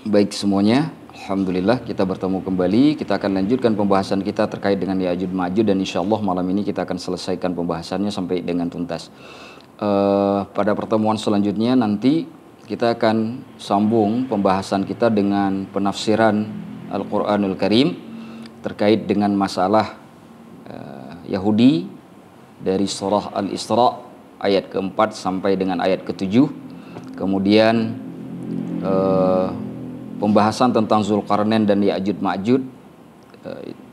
Baik semuanya, Alhamdulillah kita bertemu kembali. Kita akan lanjutkan pembahasan kita terkait dengan Ya'juj Ma'juj, dan insya Allah malam ini kita akan selesaikan pembahasannya sampai dengan tuntas. Pada pertemuan selanjutnya nanti kita akan sambung pembahasan kita dengan penafsiran Al-Quranul Karim terkait dengan masalah Yahudi dari surah Al-Isra ayat keempat sampai dengan ayat ketujuh. Kemudian pembahasan tentang Zulkarnain dan Ya'juj Ma'juj,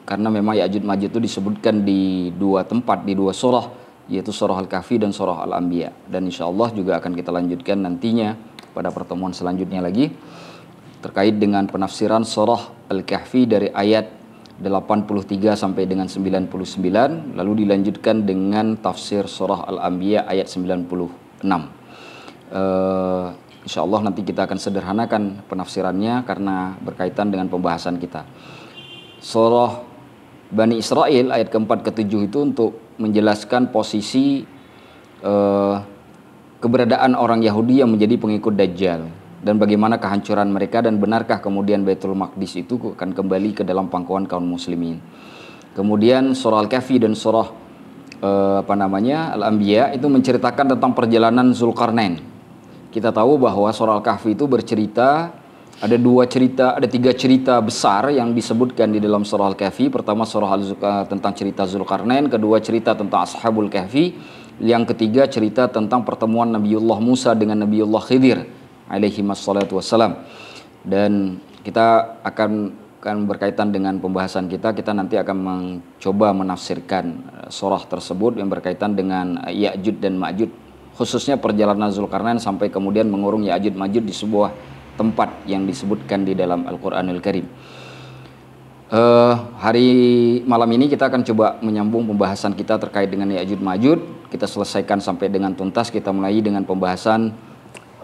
karena memang Ya'juj Ma'juj itu disebutkan di dua tempat, di dua surah, yaitu surah Al-Kahfi dan surah Al-Anbiya. Dan insya Allah juga akan kita lanjutkan nantinya pada pertemuan selanjutnya lagi terkait dengan penafsiran surah Al-Kahfi dari ayat 83 sampai dengan 99, lalu dilanjutkan dengan tafsir surah Al-Anbiya ayat 96. Insya Allah nanti kita akan sederhanakan penafsirannya karena berkaitan dengan pembahasan kita. Surah Bani Israel ayat keempat ketujuh itu untuk menjelaskan posisi keberadaan orang Yahudi yang menjadi pengikut Dajjal dan bagaimana kehancuran mereka, dan benarkah kemudian Baitul Maqdis itu akan kembali ke dalam pangkuan kaum muslimin. Kemudian surah Al-Kahfi dan surah Al-Anbiya itu menceritakan tentang perjalanan Zulkarnain. Kita tahu bahwa surah Al-Kahfi itu bercerita, ada tiga cerita besar yang disebutkan di dalam surah Al-Kahfi. Pertama tentang cerita Zulkarnain, kedua cerita tentang Ashabul Kahfi, yang ketiga cerita tentang pertemuan Nabiullah Musa dengan Nabiullah Khidir alaihi wassalatu wassalam. Dan kita akan berkaitan dengan pembahasan kita nanti akan mencoba menafsirkan surah tersebut yang berkaitan dengan Ya'juj dan Ma'juj, khususnya perjalanan Zulkarnain sampai kemudian mengurung Ya'juj Ma'juj di sebuah tempat yang disebutkan di dalam Al-Quranul Karim. Hari malam ini kita akan coba menyambung pembahasan kita terkait dengan Ya'juj Ma'juj. Kita selesaikan sampai dengan tuntas. Kita mulai dengan pembahasan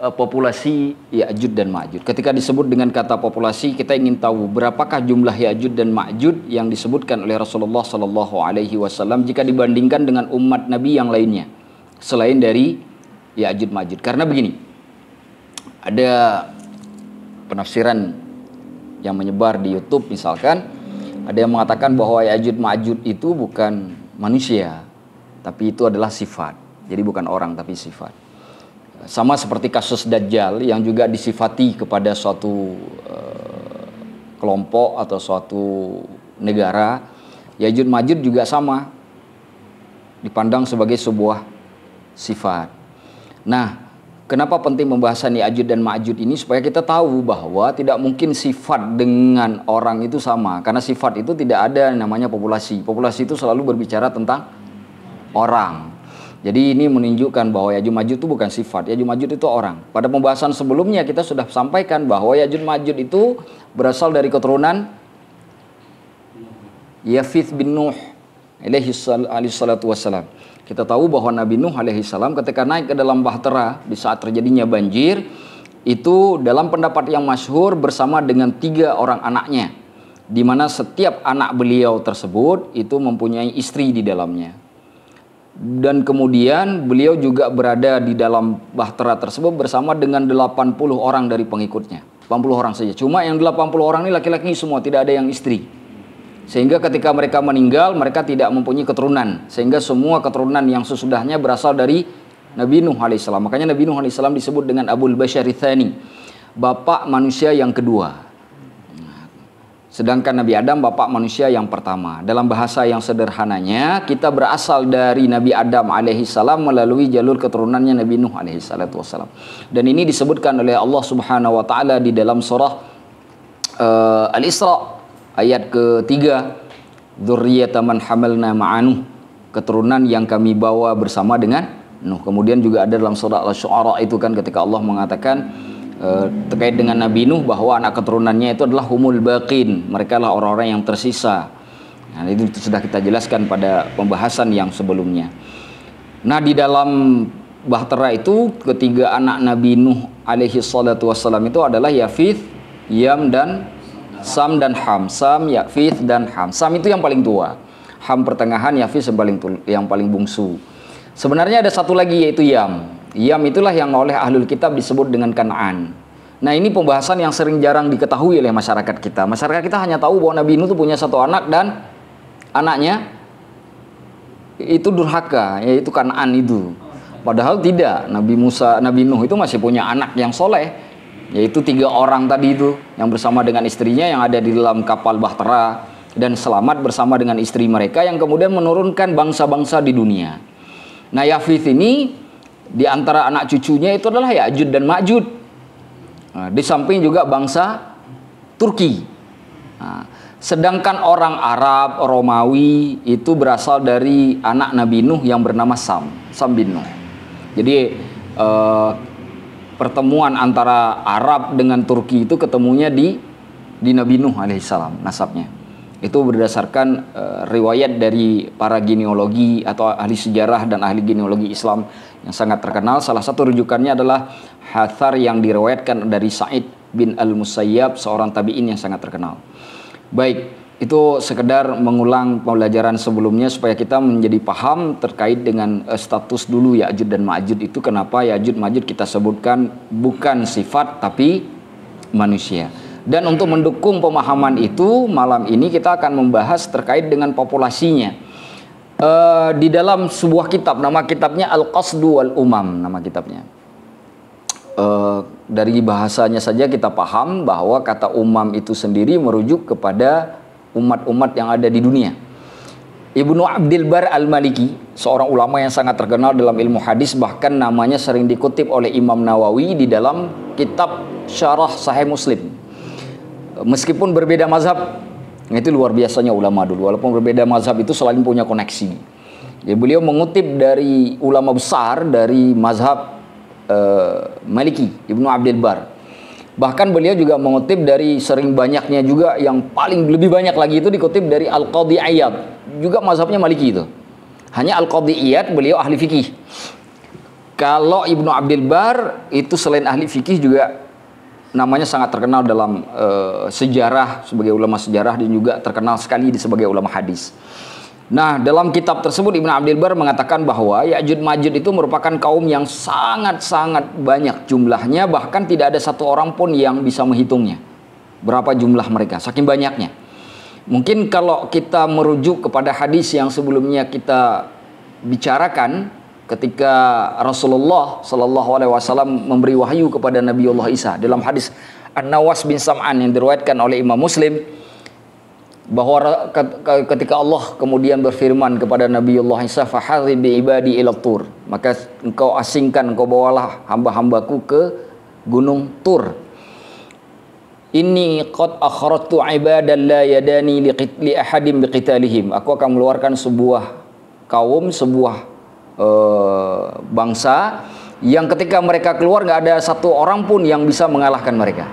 populasi Ya'juj dan Ma'juj. Ketika disebut dengan kata populasi, kita ingin tahu berapakah jumlah Ya'juj dan Ma'juj yang disebutkan oleh Rasulullah SAW jika dibandingkan dengan umat Nabi yang lainnya selain dari Ya'juj Ma'juj. Karena begini, ada penafsiran yang menyebar di YouTube misalkan, ada yang mengatakan bahwa Ya'juj Ma'juj itu bukan manusia, tapi itu adalah sifat. Jadi bukan orang tapi sifat. Sama seperti kasus Dajjal yang juga disifati kepada suatu kelompok atau suatu negara, Ya'juj Ma'juj juga sama, dipandang sebagai sebuah sifat. Nah, kenapa penting pembahasan Ya'juj dan Ma'juj ini? Supaya kita tahu bahwa tidak mungkin sifat dengan orang itu sama, karena sifat itu tidak ada namanya populasi. Populasi itu selalu berbicara tentang orang. Jadi ini menunjukkan bahwa Ya'juj Ma'juj itu bukan sifat, Ya'juj Ma'juj itu orang. Pada pembahasan sebelumnya kita sudah sampaikan bahwa Ya'juj Ma'juj itu berasal dari keturunan Yafith bin Nuh alaihi salatu wassalam. Kita tahu bahwa Nabi Nuh alaihissalam ketika naik ke dalam bahtera di saat terjadinya banjir, itu dalam pendapat yang masyhur bersama dengan 3 orang anaknya, di mana setiap anak beliau tersebut itu mempunyai istri di dalamnya. Dan kemudian beliau juga berada di dalam bahtera tersebut bersama dengan 80 orang dari pengikutnya. 80 orang saja. Cuma yang 80 orang ini laki-laki semua, tidak ada yang istri. Sehingga ketika mereka meninggal, mereka tidak mempunyai keturunan. Sehingga semua keturunan yang sesudahnya berasal dari Nabi Nuh alaihissalam. Makanya Nabi Nuh alaihissalam disebut dengan Abul Bashari Tsani, bapak manusia yang kedua. Sedangkan Nabi Adam bapak manusia yang pertama. Dalam bahasa yang sederhananya, kita berasal dari Nabi Adam alaihissalam melalui jalur keturunannya Nabi Nuh alaihissalatu wassalam. Dan ini disebutkan oleh Allah Subhanahu wa taala di dalam surah Al-Isra ayat ketiga, dzurriyyatan man hamalna ma'anuh, keturunan yang kami bawa bersama dengan Nuh. Kemudian juga ada dalam surah Al-Syu'ara itu kan ketika Allah mengatakan terkait dengan Nabi Nuh bahwa anak keturunannya itu adalah humul baqin, mereka lah orang-orang yang tersisa. Nah, itu sudah kita jelaskan pada pembahasan yang sebelumnya. Nah, di dalam bahtera itu ketiga anak Nabi Nuh alaihi salatu wassalam itu adalah Yafith, Yam dan Sam dan Ham. Sam, Yafith dan Ham. Sam itu yang paling tua, Ham pertengahan, Yafith yang paling bungsu. Sebenarnya ada satu lagi yaitu Yam. Yam itulah yang oleh ahlul kitab disebut dengan Kan'an. Nah, ini pembahasan yang sering jarang diketahui oleh masyarakat kita. Masyarakat kita hanya tahu bahwa Nabi Nuh itu punya satu anak dan anaknya itu durhaka, yaitu Kan'an itu. Padahal tidak, Nabi Nuh itu masih punya anak yang soleh, yaitu 3 orang tadi itu, yang bersama dengan istrinya yang ada di dalam kapal Bahtera dan selamat bersama dengan istri mereka, yang kemudian menurunkan bangsa-bangsa di dunia. Nah, Yafith ini di antara anak cucunya itu adalah Ya'juj dan Ma'juj. Nah, di samping juga bangsa Turki. Nah, sedangkan orang Arab, Romawi itu berasal dari anak Nabi Nuh yang bernama Sam bin Nuh. Jadi pertemuan antara Arab dengan Turki itu ketemunya di Nabi Nuh alaihissalam nasabnya. Itu berdasarkan riwayat dari para genealogi atau ahli sejarah dan ahli genealogi Islam yang sangat terkenal. Salah satu rujukannya adalah Hathar yang diriwayatkan dari Sa'id bin Al-Musayyab, seorang tabi'in yang sangat terkenal. Baik, itu sekedar mengulang pembelajaran sebelumnya supaya kita menjadi paham terkait dengan status dulu Ya'juj dan Ma'juj itu. Kenapa Ya'juj Ma'juj kita sebutkan bukan sifat tapi manusia. Dan untuk mendukung pemahaman itu, malam ini kita akan membahas terkait dengan populasinya. Di dalam sebuah kitab, nama kitabnya Al-Qasdu wal Umam, nama kitabnya. Dari bahasanya saja kita paham bahwa kata umam itu sendiri merujuk kepada umat-umat yang ada di dunia. Ibnu Abdil Bar Al-Maliki, seorang ulama yang sangat terkenal dalam ilmu hadis, bahkan namanya sering dikutip oleh Imam Nawawi di dalam kitab Syarah Sahih Muslim. Meskipun berbeda mazhab, itu luar biasanya ulama dulu. Walaupun berbeda mazhab itu selalu punya koneksi. Jadi beliau mengutip dari ulama besar dari mazhab Maliki, Ibnu Abdil Bar. Bahkan beliau juga mengutip dari sering banyaknya juga, yang paling lebih banyak lagi itu dikutip dari Al-Qadhi Iyad, juga mazhabnya Maliki itu. Hanya Al-Qadhi Iyad beliau ahli fikih. Kalau Ibnu Abdil Bar itu selain ahli fikih juga namanya sangat terkenal dalam sejarah, sebagai ulama sejarah, dan juga terkenal sekali sebagai ulama hadis. Nah, dalam kitab tersebut Ibnu Abdil Bar mengatakan bahwa Ya'juj Ma'juj itu merupakan kaum yang sangat-sangat banyak jumlahnya, bahkan tidak ada satu orang pun yang bisa menghitungnya berapa jumlah mereka, saking banyaknya. Mungkin kalau kita merujuk kepada hadis yang sebelumnya kita bicarakan, ketika Rasulullah SAW memberi wahyu kepada Nabiullah Isa, dalam hadis An-Nawas bin Sam'an yang diriwayatkan oleh Imam Muslim, bahwa ketika Allah kemudian berfirman kepada Nabiullah Isa, "Fahadhib bi ibadi ila tur," maka engkau asingkan, engkau bawalah hamba-hambaku ke gunung Tur. "Inni qad akhrajtu ibadan la yadani li ahadin biqitalihim." Aku akan mengeluarkan sebuah kaum, sebuah bangsa yang ketika mereka keluar nggak ada satu orang pun yang bisa mengalahkan mereka.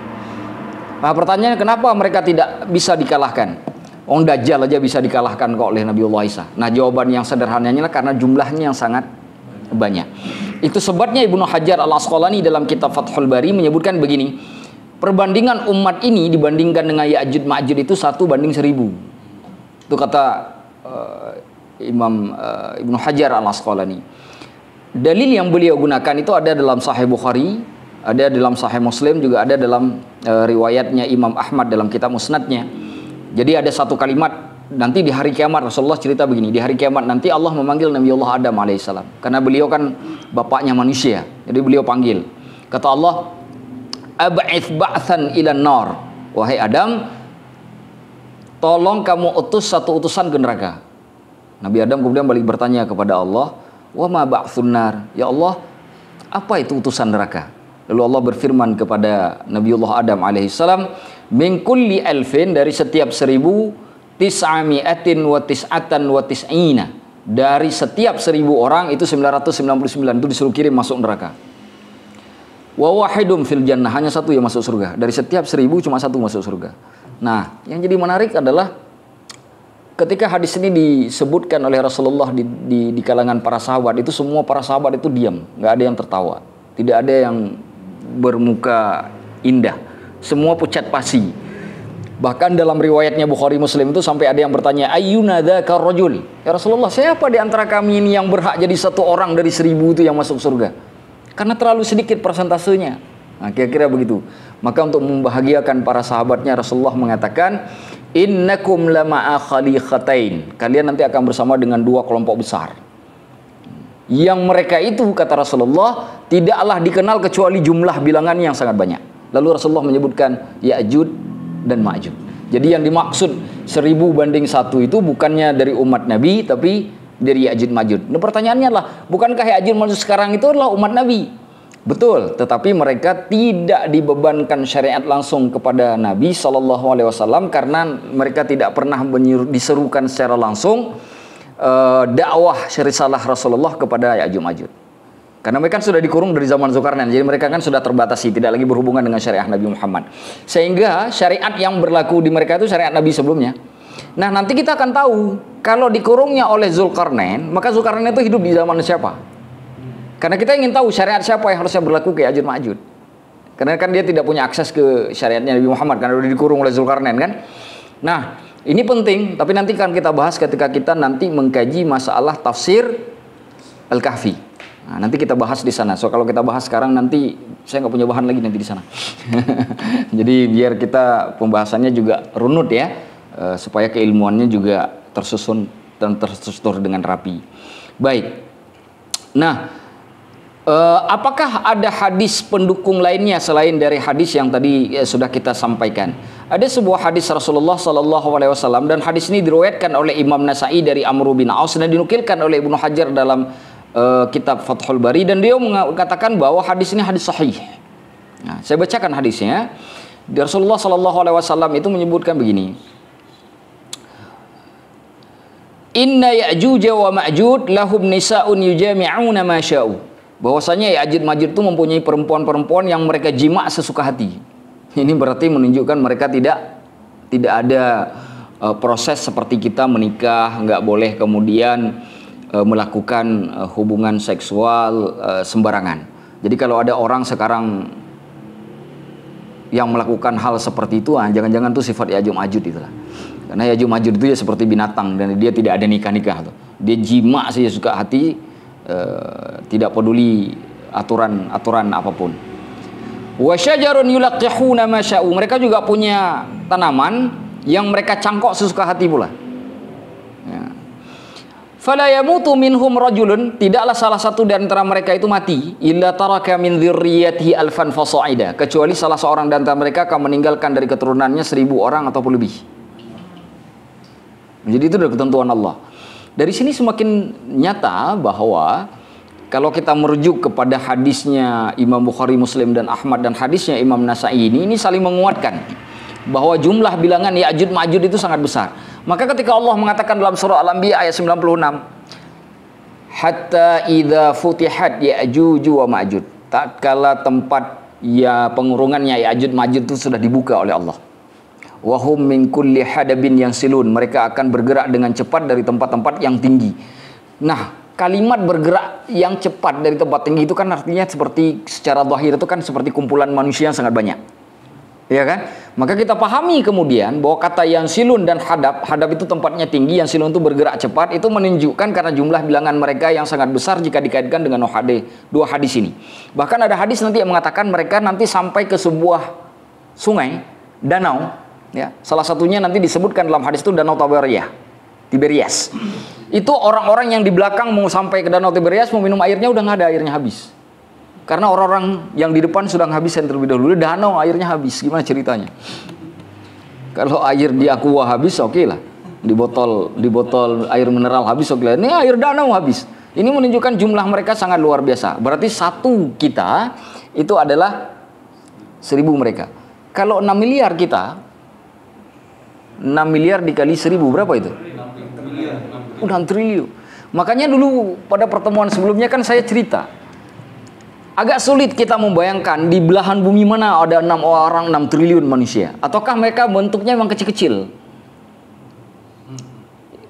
Nah, pertanyaannya, kenapa mereka tidak bisa dikalahkan? Dajjal aja bisa dikalahkan kok oleh Nabiullah Isa. Nah, jawaban yang sederhananya karena jumlahnya yang sangat banyak. Itu sebabnya Ibnu Hajar Al-Asqalani dalam kitab Fathul Bari menyebutkan begini, perbandingan umat ini dibandingkan dengan Ya'juj Ma'juj itu 1:1000. Itu kata Imam Ibnu Hajar Al-Asqalani. Dalil yang beliau gunakan itu ada dalam Sahih Bukhari, ada dalam Sahih Muslim, juga ada dalam riwayatnya Imam Ahmad dalam kitab Musnadnya. Jadi ada satu kalimat nanti di hari kiamat, Rasulullah cerita begini, di hari kiamat nanti Allah memanggil Nabiullah Adam alaihissalam, karena beliau kan bapaknya manusia, jadi beliau panggil. Kata Allah, "Ab'its ba'tsan ilan nar." Wahai Adam, tolong kamu utus satu utusan ke neraka. Nabi Adam kemudian balik bertanya kepada Allah, "Wa ma ba'tsun nar?" Ya Allah, apa itu utusan neraka? Lalu Allah berfirman kepada Nabiullah Adam alaihissalam, "Min kulli alfin," dari setiap 1000, "tis'ami'atin wa tis'atan wa tis'ina." Dari setiap 1000 orang itu 999 itu disuruh kirim masuk neraka. "Wa wahidum fil jannah," hanya satu yang masuk surga. Dari setiap 1000 cuma satu masuk surga. Nah, yang jadi menarik adalah ketika hadis ini disebutkan oleh Rasulullah di kalangan para sahabat, itu semua para sahabat itu diam, nggak ada yang tertawa, tidak ada yang bermuka indah, semua pucat pasi. Bahkan dalam riwayatnya Bukhari Muslim itu sampai ada yang bertanya, "Ayyuna dzakar rajul?" Ya Rasulullah, siapa di antara kami ini yang berhak jadi satu orang dari 1000 itu yang masuk surga? Karena terlalu sedikit persentasenya. Nah, kira-kira begitu. Maka untuk membahagiakan para sahabatnya, Rasulullah mengatakan, innakum lama'a khaliqatain. Kalian nanti akan bersama dengan dua kelompok besar. Yang mereka itu, kata Rasulullah, tidaklah dikenal kecuali jumlah bilangan yang sangat banyak. Lalu Rasulullah menyebutkan Ya'jud dan Ma'jud. Jadi yang dimaksud 1000 banding 1 itu bukannya dari umat Nabi, tapi dari Ya'jud Ma'jud. Nah, pertanyaannya adalah, bukankah Ya'jud Ma'jud sekarang itu adalah umat Nabi? Betul, tetapi mereka tidak dibebankan syariat langsung kepada Nabi SAW karena mereka tidak pernah diserukan secara langsung dakwah risalah Rasulullah kepada Ya'jud Ma'jud. Karena mereka kan sudah dikurung dari zaman Zulkarnain, jadi mereka kan sudah terbatasi, tidak lagi berhubungan dengan syariat Nabi Muhammad. Sehingga syariat yang berlaku di mereka itu syariat Nabi sebelumnya. Nah, nanti kita akan tahu kalau dikurungnya oleh Zulkarnain, maka Zulkarnain itu hidup di zaman siapa? Karena kita ingin tahu syariat siapa yang harusnya berlaku ke Ya'jud Ma'jud. Karena kan dia tidak punya akses ke syariatnya Nabi Muhammad karena sudah dikurung oleh Zulkarnain kan. Nah, ini penting, tapi nanti akan kita bahas ketika kita nanti mengkaji masalah tafsir Al-Kahfi. Nah, nanti kita bahas di sana. So kalau kita bahas sekarang nanti saya nggak punya bahan lagi nanti di sana. Jadi biar kita pembahasannya juga runut ya, supaya keilmuannya juga tersusun dan terstruktur dengan rapi. Baik. Nah, apakah ada hadis pendukung lainnya selain dari hadis yang tadi sudah kita sampaikan? Ada sebuah hadis Rasulullah SAW dan hadis ini diriwayatkan oleh Imam Nasa'i dari Amr bin Aus dan dinukilkan oleh Ibnu Hajar dalam kitab Fathul Bari, dan dia mengatakan bahwa hadis ini hadis sahih. Nah, saya bacakan hadisnya. Rasulullah SAW itu menyebutkan begini. Inna Ya'juj wa Ma'juj lahum nisa'un yujami'una ma sya'u. Bahwasanya Ya'juj Ma'juj itu mempunyai perempuan-perempuan yang mereka jima' sesuka hati. Ini berarti menunjukkan mereka tidak ada proses seperti kita menikah, nggak boleh kemudian melakukan hubungan seksual sembarangan. Jadi kalau ada orang sekarang yang melakukan hal seperti itu, jangan-jangan tuh sifat Ya'juj Ma'juj itulah. Karena Ya'juj Ma'juj itu ya seperti binatang dan dia tidak ada nikah-nikah tuh. Dia jima' saja suka hati, tidak peduli aturan apapun. Wa syajarun yulaqihuna ma sya'u. Mereka juga punya tanaman yang mereka cangkok sesuka hati pula. Ya. Fala yamutu minhum rajulun, tidaklah salah satu di antara mereka itu mati illa taraka min dzurriyyatihi alfan fasa'ida, kecuali salah seorang di antara mereka akan meninggalkan dari keturunannya 1000 orang ataupun lebih. Jadi itu adalah ketentuan Allah. Dari sini semakin nyata bahwa kalau kita merujuk kepada hadisnya Imam Bukhari, Muslim dan Ahmad dan hadisnya Imam Nasa'i ini saling menguatkan bahwa jumlah bilangan Ya'juj Ma'juj itu sangat besar. Maka ketika Allah mengatakan dalam surah Al-Anbiya ayat 96, hatta idza futihat Ya'juj wa Ma'juj, tatkala tempat pengurungannya Ya'juj Ma'juj itu sudah dibuka oleh Allah. Wa hum min kulli hadabin yansilun, mereka akan bergerak dengan cepat dari tempat-tempat yang tinggi. Nah, kalimat bergerak yang cepat dari tempat tinggi itu kan artinya seperti secara zahir itu kan seperti kumpulan manusia yang sangat banyak. Ya kan? Maka kita pahami kemudian bahwa kata yansilun dan hadab itu tempatnya tinggi, yansilun itu bergerak cepat, itu menunjukkan karena jumlah bilangan mereka yang sangat besar jika dikaitkan dengan dua hadis ini. Bahkan ada hadis nanti yang mengatakan mereka nanti sampai ke sebuah sungai, danau, ya. Salah satunya nanti disebutkan dalam hadis itu Danau Tiberias. Itu orang-orang yang di belakang mau sampai ke Danau Tiberias mau minum airnya udah nggak ada, airnya habis. Karena orang-orang yang di depan sudah menghabiskan terlebih dahulu, danau airnya habis. Gimana ceritanya? Kalau air di aqua habis, oke lah. Di botol air mineral habis, oke lah. Ini air danau habis. Ini menunjukkan jumlah mereka sangat luar biasa. Berarti satu kita itu adalah 1000 mereka. Kalau 6 miliar kita, 6 miliar dikali 1000 berapa itu? 6 triliun. Makanya dulu pada pertemuan sebelumnya kan saya cerita, agak sulit kita membayangkan di belahan bumi mana ada 6 triliun manusia. Ataukah mereka bentuknya memang kecil-kecil?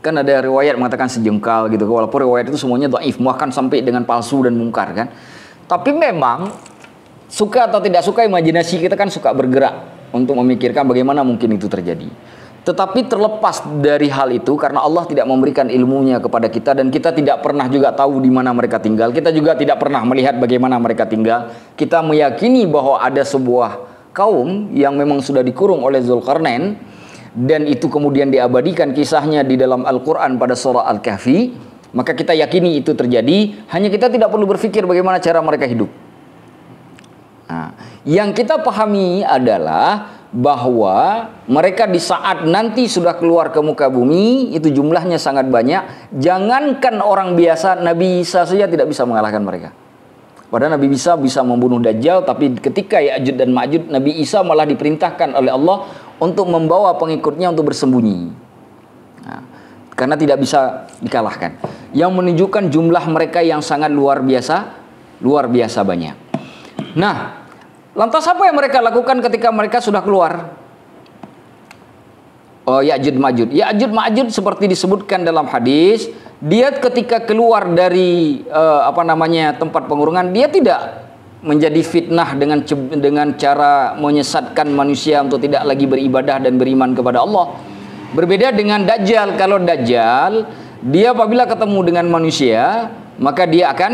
Kan ada riwayat mengatakan sejengkal gitu. Walaupun riwayat itu semuanya dhaif, bahkan sampai dengan palsu dan mungkar kan. Tapi memang suka atau tidak suka, imajinasi kita kan suka bergerak untuk memikirkan bagaimana mungkin itu terjadi. Tetapi terlepas dari hal itu, karena Allah tidak memberikan ilmunya kepada kita dan kita tidak pernah juga tahu di mana mereka tinggal, kita juga tidak pernah melihat bagaimana mereka tinggal, kita meyakini bahwa ada sebuah kaum yang memang sudah dikurung oleh Zulkarnain, dan itu kemudian diabadikan kisahnya di dalam Al-Quran pada surah Al-Kahfi, maka kita yakini itu terjadi, hanya kita tidak perlu berpikir bagaimana cara mereka hidup. Nah, yang kita pahami adalah bahwa mereka di saat nanti sudah keluar ke muka bumi, itu jumlahnya sangat banyak. Jangankan orang biasa, Nabi Isa saja tidak bisa mengalahkan mereka. Padahal Nabi Isa bisa membunuh Dajjal, tapi ketika Ya'juj dan Ma'juj, Nabi Isa malah diperintahkan oleh Allah untuk membawa pengikutnya untuk bersembunyi. Nah, karena tidak bisa dikalahkan. Yang menunjukkan jumlah mereka yang sangat luar biasa banyak. Nah, lantas apa yang mereka lakukan ketika mereka sudah keluar? Oh, Ya'juj Ma'juj. Ya'juj Ma'juj seperti disebutkan dalam hadis, dia ketika keluar dari tempat pengurungan, dia tidak menjadi fitnah dengan cara menyesatkan manusia untuk tidak lagi beribadah dan beriman kepada Allah. Berbeda dengan Dajjal. Kalau Dajjal, dia apabila ketemu dengan manusia, maka dia akan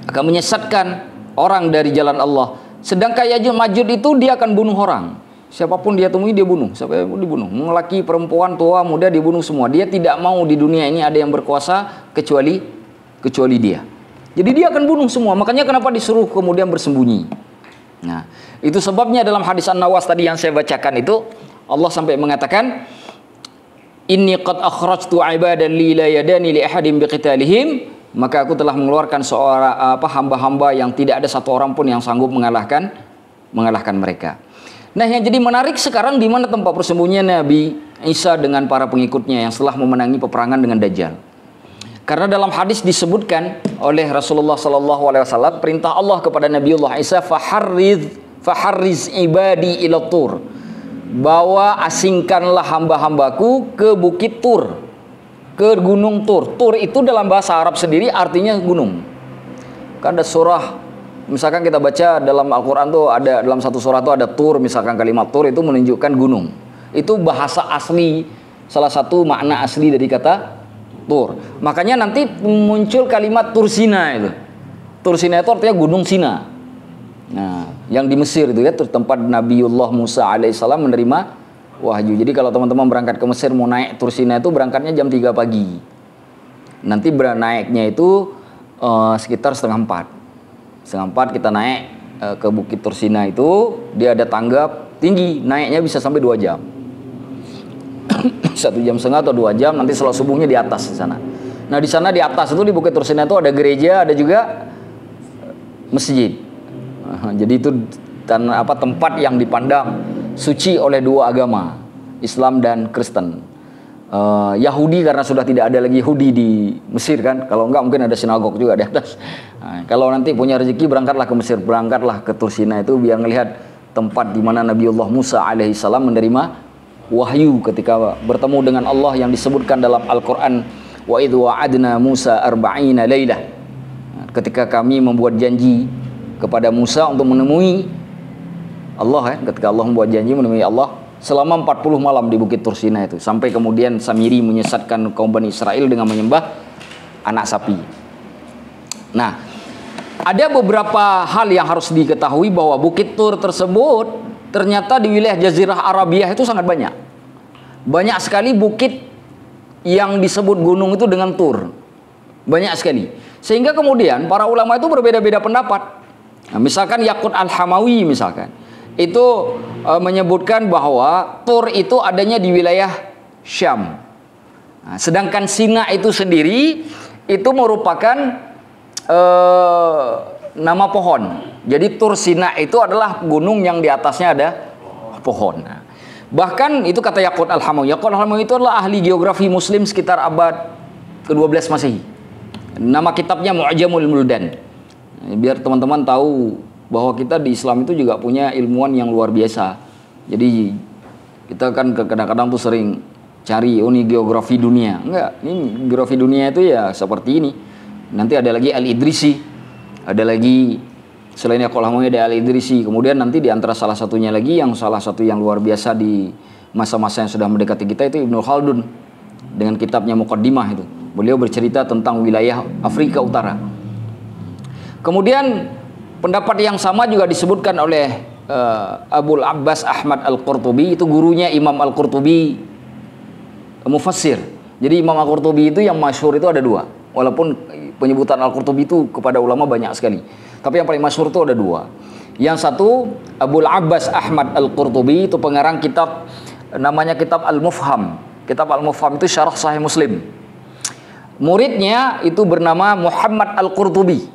menyesatkan orang dari jalan Allah. Sedangkan Ya'juj Ma'juj itu dia akan bunuh orang. Siapapun dia temui dia bunuh. Siapapun dibunuh. Laki, perempuan, tua, muda dibunuh semua. Dia tidak mau di dunia ini ada yang berkuasa kecuali dia. Jadi dia akan bunuh semua. Makanya kenapa disuruh kemudian bersembunyi. Nah, itu sebabnya dalam hadis An-Nawas tadi yang saya bacakan itu, Allah sampai mengatakan, Inni qad akhrajtu ibadan li la yadani li ahadin biqitalihim. Maka aku telah mengeluarkan seorang hamba-hamba yang tidak ada satu orang pun yang sanggup mengalahkan mereka. Nah, yang jadi menarik sekarang di mana tempat persembunyian Nabi Isa dengan para pengikutnya yang setelah memenangi peperangan dengan Dajjal. Karena dalam hadis disebutkan oleh Rasulullah SAW, perintah Allah kepada Nabiullah Isa, faharriz ibadi ila tur. Bawa asingkanlah hamba-hambaku ke bukit Tur, ke gunung Tur. Tur itu dalam bahasa Arab sendiri artinya gunung. Kan ada surah, misalkan kita baca dalam Al-Quran tuh ada, dalam satu surah tuh ada Tur, misalkan kalimat Tur itu menunjukkan gunung. Itu bahasa asli, salah satu makna asli dari kata Tur. Makanya nanti muncul kalimat Tur Sina itu. Tur Sina itu artinya gunung Sina. Nah, yang di Mesir itu ya, tempat Nabiullah Musa alaihissalam menerima wahyu. Jadi kalau teman-teman berangkat ke Mesir mau naik Tur Sina itu berangkatnya jam 3 pagi. Nanti naiknya itu sekitar setengah 4 kita naik ke Bukit Tur Sina itu. Dia ada tangga tinggi, naiknya bisa sampai 2 jam. 1,5 jam atau 2 jam, nanti setelah subuhnya di atas di sana. Nah, di sana di atas itu di Bukit Tur Sina itu ada gereja, ada juga masjid. Jadi itu tempat yang dipandang suci oleh dua agama, Islam dan Kristen. Yahudi karena sudah tidak ada lagi Yahudi di Mesir kan, kalau enggak mungkin ada sinagog juga di atas. Nah, kalau nanti punya rezeki berangkatlah ke Mesir, berangkatlah ke Tur Sina itu biar melihat tempat di mana Nabiullah Musa alaihissalam menerima wahyu ketika bertemu dengan Allah yang disebutkan dalam Al-Quran, wa idh wa'adna Musa arba'ina lailah. Ketika kami membuat janji kepada Musa untuk menemui Allah, ketika Allah membuat janji menemui Allah selama 40 malam di Bukit Tur Sina itu, sampai kemudian Samiri menyesatkan kaum Bani Israel dengan menyembah anak sapi. Nah, ada beberapa hal yang harus diketahui bahwa Bukit Tur tersebut ternyata di wilayah Jazirah Arabiah itu sangat banyak. Banyak sekali bukit yang disebut gunung itu dengan Tur. Banyak sekali. Sehingga kemudian para ulama itu berbeda-beda pendapat. Nah, misalkan Yaqut Al-Hamawi misalkan, itu menyebutkan bahwa Tur itu adanya di wilayah Syam. Nah, sedangkan Sina itu sendiri itu merupakan nama pohon. Jadi Tur Sina itu adalah gunung yang di atasnya ada pohon. Nah, bahkan itu kata Yaqut Al-Hamawi. Yaqut Al-Hamawi itu adalah ahli geografi Muslim sekitar abad ke-12 Masehi. Nama kitabnya Mu'jamul Buldan. Biar teman-teman tahu bahwa kita di Islam itu juga punya ilmuwan yang luar biasa. Jadi kita kan kadang-kadang tuh sering cari ini geografi dunia. Enggak, ini geografi dunia itu ya seperti ini. Nanti ada lagi Al-Idrisi, ada lagi selain Yaqut Al-Hamawi ada Al-Idrisi. Kemudian nanti di antara salah satunya lagi yang salah satu yang luar biasa di masa-masa yang sudah mendekati kita itu Ibnu Khaldun dengan kitabnya Muqaddimah itu. Beliau bercerita tentang wilayah Afrika Utara. Kemudian pendapat yang sama juga disebutkan oleh Abul Abbas Ahmad Al-Qurtubi, itu gurunya Imam Al-Qurtubi mufassir. Jadi Imam Al-Qurtubi itu yang masyhur itu ada dua. Walaupun penyebutan Al-Qurtubi itu kepada ulama banyak sekali, tapi yang paling masyhur itu ada dua. Yang satu Abul Abbas Ahmad Al-Qurtubi, itu pengarang kitab namanya kitab Al-Mufham. Kitab Al-Mufham itu syarah Sahih Muslim. Muridnya itu bernama Muhammad Al-Qurtubi,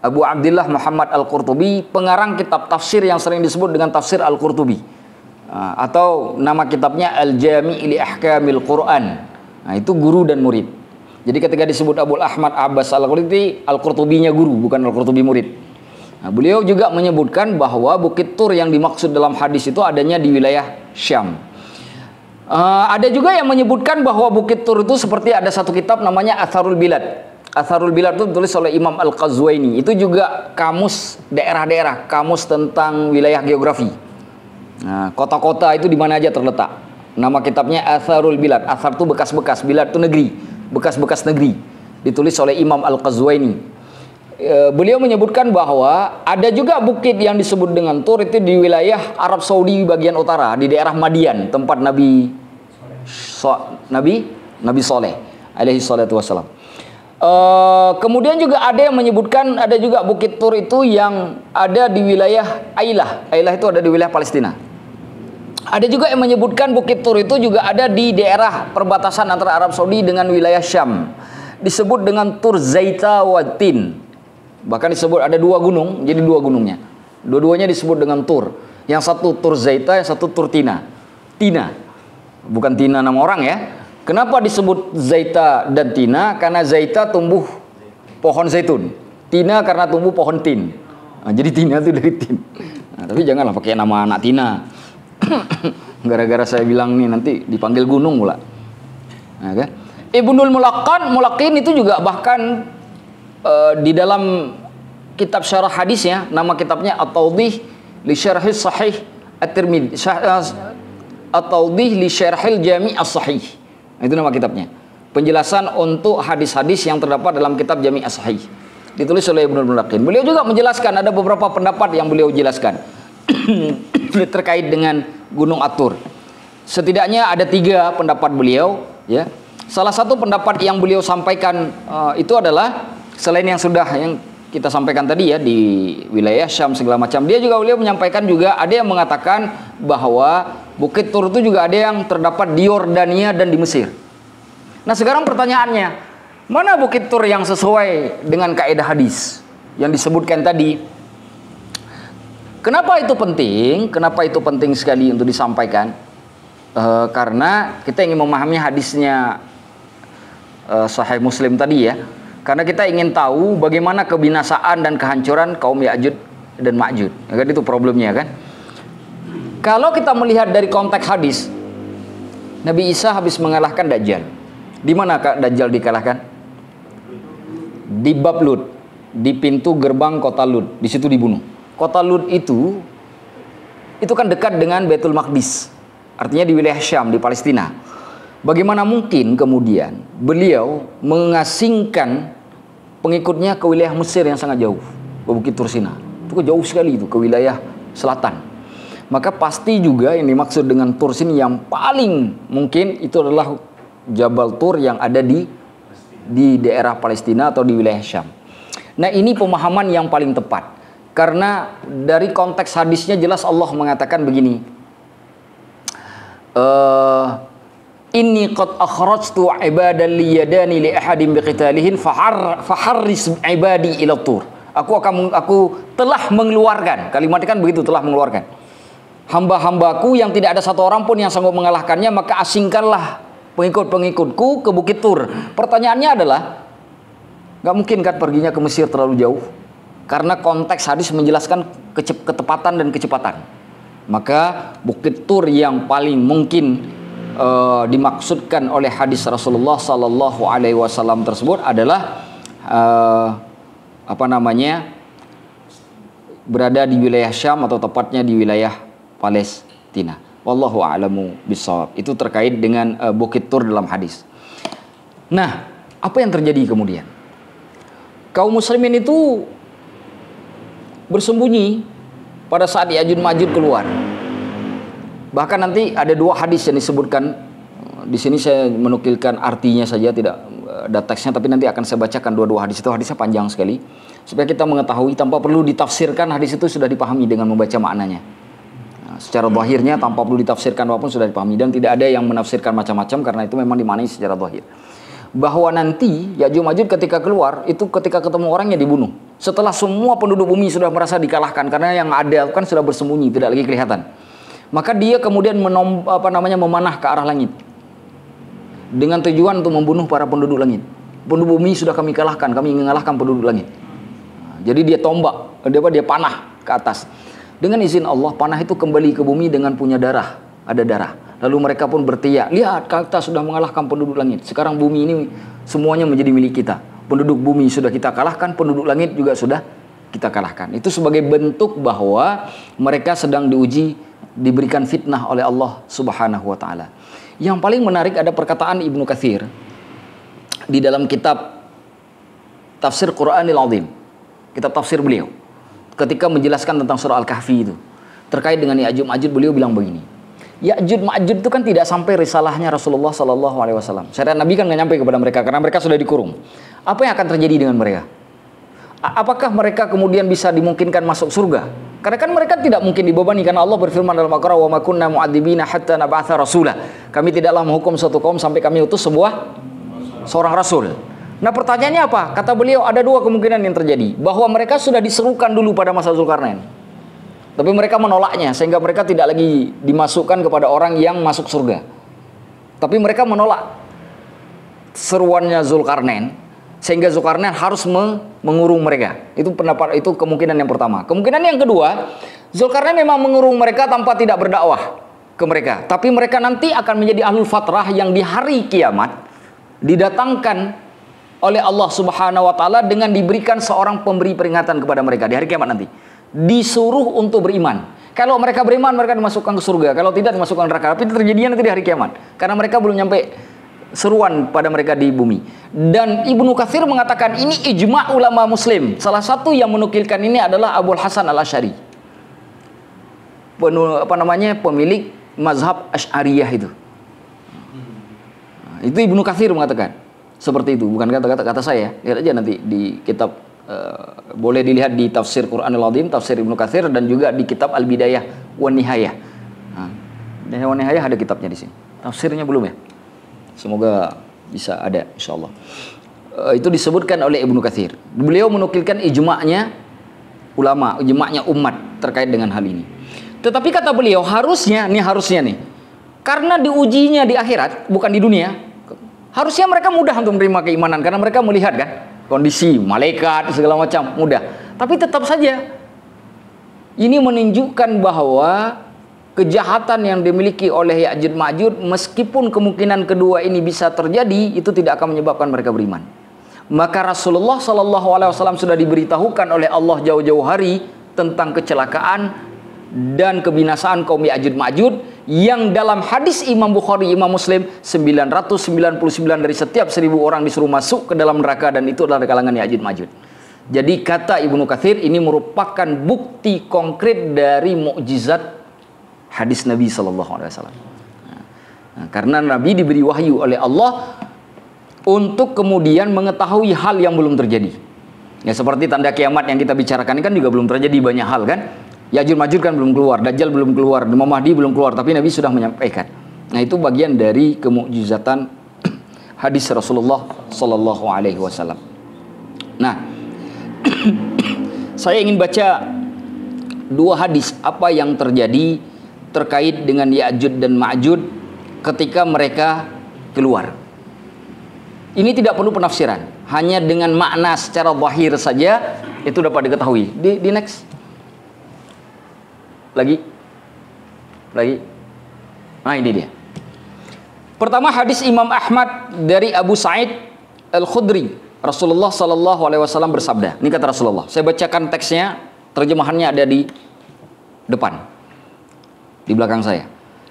Abu Abdillah Muhammad Al-Qurtubi, pengarang kitab tafsir yang sering disebut dengan tafsir Al-Qurtubi, atau nama kitabnya Al-Jami' li Ahkamil Quran. Nah, itu guru dan murid. Jadi ketika disebut Abul Ahmad Abbas Al-Qurtubi, Al-Qurtubinya guru, bukan Al-Qurtubi murid. Nah, beliau juga menyebutkan bahwa Bukit Tur yang dimaksud dalam hadis itu adanya di wilayah Syam. Ada juga yang menyebutkan bahwa Bukit Tur itu seperti ada satu kitab namanya Atharul Bilad. Atharul Bilad itu ditulis oleh Imam Al-Qazwaini. Itu juga kamus daerah-daerah, kamus tentang wilayah geografi. Nah, kota-kota itu di mana aja terletak. Nama kitabnya Atharul Bilad. Athar itu bekas-bekas, bilad itu negeri, bekas-bekas negeri. Ditulis oleh Imam Al-Qazwaini. Beliau menyebutkan bahwa ada juga bukit yang disebut dengan Tur itu di wilayah Arab Saudi bagian utara, di daerah Madian, tempat Nabi Soleh alaihi salatu wassalam. Kemudian juga ada yang menyebutkan ada juga Bukit Tur itu yang ada di wilayah Ailah. Ailah itu ada di wilayah Palestina. Ada juga yang menyebutkan Bukit Tur itu juga ada di daerah perbatasan antara Arab Saudi dengan wilayah Syam. Disebut dengan Tur Zaita wa Tin. Bahkan disebut ada dua gunung, jadi dua gunungnya. Dua-duanya disebut dengan Tur. Yang satu Tur Zaita, yang satu Tur Tina. Tina. Bukan Tina nama orang ya. Kenapa disebut Zaita dan Tina? Karena Zaita tumbuh pohon zaitun. Tina karena tumbuh pohon tin. Nah, jadi Tina itu dari tin. Nah, tapi janganlah pakai nama anak Tina. Gara-gara saya bilang nih nanti dipanggil gunung pula. Nah, kan? Ibnul Mulaqin itu juga bahkan di dalam kitab syarah hadisnya, nama kitabnya At-Tawdih li Syarhil Sahih At-Tirmidzi, At-Tawdih li Syarhil Jami' As-Sahih. Itu nama kitabnya. Penjelasan untuk hadis-hadis yang terdapat dalam kitab Jami' As-Sahih. Ditulis oleh Ibnul Mulaqin. Beliau juga menjelaskan ada beberapa pendapat yang beliau jelaskan terkait dengan Gunung At-Tur. Setidaknya ada 3 pendapat beliau, ya. Salah satu pendapat yang beliau sampaikan itu adalah selain yang sudah yang kita sampaikan tadi ya di wilayah Syam segala macam, beliau menyampaikan juga ada yang mengatakan bahwa Bukit Tur itu juga ada yang terdapat di Yordania dan di Mesir. Nah, sekarang pertanyaannya, mana Bukit Tur yang sesuai dengan kaidah hadis yang disebutkan tadi? Kenapa itu penting? Kenapa itu penting sekali untuk disampaikan? Karena kita ingin memahami hadisnya Sahih Muslim tadi ya. Karena kita ingin tahu bagaimana kebinasaan dan kehancuran kaum Ya'juj dan Ma'juj. Ya kan, itu problemnya kan. Kalau kita melihat dari konteks hadis, Nabi Isa habis mengalahkan Dajjal. Di mana Dajjal dikalahkan? Di Bab Lud, di pintu gerbang kota Lud. Di situ dibunuh. Kota Lud itu kan dekat dengan Baitul Maqdis. Artinya di wilayah Syam, di Palestina. Bagaimana mungkin kemudian beliau mengasingkan pengikutnya ke wilayah Mesir yang sangat jauh, ke Bukit Tur Sina. Itu jauh sekali itu ke wilayah selatan. Maka pasti juga yang dimaksud dengan Tur Sini yang paling mungkin itu adalah Jabal Tur yang ada di daerah Palestina atau di wilayah Syam. Nah, ini pemahaman yang paling tepat. Karena dari konteks hadisnya jelas Allah mengatakan begini. Inni qad akhrajtu ibadan liyadani li ahadin biqitalihin faharris ibadi ila Tur. Aku telah mengeluarkan, kalimatnya kan begitu, telah mengeluarkan hamba-hambaku yang tidak ada satu orang pun yang sanggup mengalahkannya, maka asingkanlah pengikut-pengikutku ke Bukit Tur. Pertanyaannya adalah, gak mungkin kan perginya ke Mesir terlalu jauh? Karena konteks hadis menjelaskan ketepatan dan kecepatan. Maka Bukit Tur yang paling mungkin dimaksudkan oleh hadis Rasulullah Sallallahu Alaihi Wasallam tersebut adalah berada di wilayah Syam atau tepatnya di wilayah Palestina. Wallahu a'lamu bishawab. Itu terkait dengan Bukit Tur dalam hadis. Nah, apa yang terjadi kemudian? Kaum muslimin itu bersembunyi pada saat Ya'juj Ma'juj keluar. Bahkan nanti ada dua hadis yang disebutkan. Di sini saya menukilkan artinya saja, tidak ada teksnya, tapi nanti akan saya bacakan dua-dua hadis itu. Hadisnya panjang sekali, supaya kita mengetahui tanpa perlu ditafsirkan, hadis itu sudah dipahami dengan membaca maknanya. Nah, secara zahirnya tanpa perlu ditafsirkan apapun sudah dipahami, dan tidak ada yang menafsirkan macam-macam karena itu memang dimaknai secara zahir. Bahwa nanti Ya'juj Ma'juj ketika keluar itu ketika ketemu orangnya dibunuh. Setelah semua penduduk bumi sudah merasa dikalahkan karena yang ada kan sudah bersembunyi, tidak lagi kelihatan. Maka dia kemudian memanah ke arah langit dengan tujuan untuk membunuh para penduduk langit. Penduduk bumi sudah kami kalahkan, kami ingin mengalahkan penduduk langit. Jadi dia tombak, dia panah ke atas. Dengan izin Allah, panah itu kembali ke bumi dengan punya darah, ada darah. Lalu mereka pun berteriak, lihat kita sudah mengalahkan penduduk langit. Sekarang bumi ini semuanya menjadi milik kita. Penduduk bumi sudah kita kalahkan, penduduk langit juga sudah kita kalahkan. Itu sebagai bentuk bahwa mereka sedang diuji, diberikan fitnah oleh Allah Subhanahu wa taala. Yang paling menarik ada perkataan Ibnu Katsir di dalam kitab Tafsir Qur'anil Azim, kitab tafsir beliau, ketika menjelaskan tentang surah Al-Kahfi itu terkait dengan Ya'juj Ma'juj, beliau bilang begini, Ya'juj Ma'juj itu kan tidak sampai risalahnya Rasulullah Sallallahu Alaihi Wasallam. Syariat Nabi kan nggak nyampe kepada mereka karena mereka sudah dikurung. Apa yang akan terjadi dengan mereka? Apakah mereka kemudian bisa dimungkinkan masuk surga? Karena kan mereka tidak mungkin dibebani, karena Allah berfirman dalam Al-Baqarah, wa ma kunna mu'adzibina hatta nab'atsa rasula. Kami tidaklah menghukum suatu kaum sampai kami utus seorang rasul. Nah, pertanyaannya apa? Kata beliau ada dua kemungkinan yang terjadi, bahwa mereka sudah diserukan dulu pada masa Zulkarnain, tapi mereka menolaknya sehingga mereka tidak lagi dimasukkan kepada orang yang masuk surga. Tapi mereka menolak seruannya Zulkarnain sehingga Zulkarnain harus mengurung mereka. Itu pendapat, itu kemungkinan yang pertama. Kemungkinan yang kedua, Zulkarnain memang mengurung mereka tanpa tidak berdakwah ke mereka, tapi mereka nanti akan menjadi ahlul fatrah yang di hari kiamat didatangkan oleh Allah Subhanahu wa taala dengan diberikan seorang pemberi peringatan kepada mereka di hari kiamat nanti. Disuruh untuk beriman. Kalau mereka beriman, mereka dimasukkan ke surga. Kalau tidak, dimasukkan ke neraka. Tapi itu terjadinya nanti di hari kiamat, karena mereka belum nyampe seruan pada mereka di bumi. Dan Ibnu Katsir mengatakan ini ijma' ulama muslim. Salah satu yang menukilkan ini adalah Abul Hasan Al-Asy'ari, pemilik mazhab Asy'ariyah itu. Itu Ibnu Katsir mengatakan seperti itu, bukan kata saya. Lihat aja nanti di kitab, boleh dilihat di Tafsir Qur'anil Azim, Tafsir Ibnu Katsir, dan juga di kitab Al-Bidayah wan Nihayah. Bidayah wan Nihayah ada kitabnya di sini. Tafsirnya belum ya? Semoga bisa ada, insyaallah. Itu disebutkan oleh Ibnu Katsir. Beliau menukilkan ijma'nya ulama, ijma'nya umat terkait dengan hal ini. Tetapi kata beliau harusnya nih, karena diujinya di akhirat bukan di dunia, harusnya mereka mudah untuk menerima keimanan karena mereka melihat kan kondisi malaikat segala macam, mudah. Tapi tetap saja ini menunjukkan bahwa kejahatan yang dimiliki oleh Ya'juj Ma'juj, meskipun kemungkinan kedua ini bisa terjadi, itu tidak akan menyebabkan mereka beriman. Maka Rasulullah Sallallahu Alaihi Wasallam sudah diberitahukan oleh Allah jauh-jauh hari tentang kecelakaan dan kebinasaan kaum Ya'juj Ma'juj, yang dalam hadis Imam Bukhari, Imam Muslim, 999 dari setiap 1000 orang disuruh masuk ke dalam neraka, dan itu adalah kalangan Ya'juj Ma'juj. Jadi kata Ibnu Katsir, ini merupakan bukti konkret dari mukjizat hadis Nabi Sallallahu Alaihi Wasallam. Karena Nabi diberi wahyu oleh Allah untuk kemudian mengetahui hal yang belum terjadi. Ya, seperti tanda kiamat yang kita bicarakan ini kan juga belum terjadi banyak hal kan. Ya'juj Ma'juj kan belum keluar, Dajjal belum keluar, Imam Mahdi belum keluar, tapi Nabi sudah menyampaikan. Nah, itu bagian dari kemukjizatan hadis Rasulullah Sallallahu Alaihi Wasallam. Nah, saya ingin baca dua hadis apa yang terjadi terkait dengan Ya'juj dan Ma'juj ketika mereka keluar. Ini tidak perlu penafsiran, hanya dengan makna secara zahir saja itu dapat diketahui. Di next. Lagi. Nah, ini dia. Pertama, hadis Imam Ahmad dari Abu Sa'id Al-Khudri. Rasulullah Sallallahu Alaihi Wasallam bersabda. Ini kata Rasulullah. Saya bacakan teksnya, terjemahannya ada di depan, di belakang saya.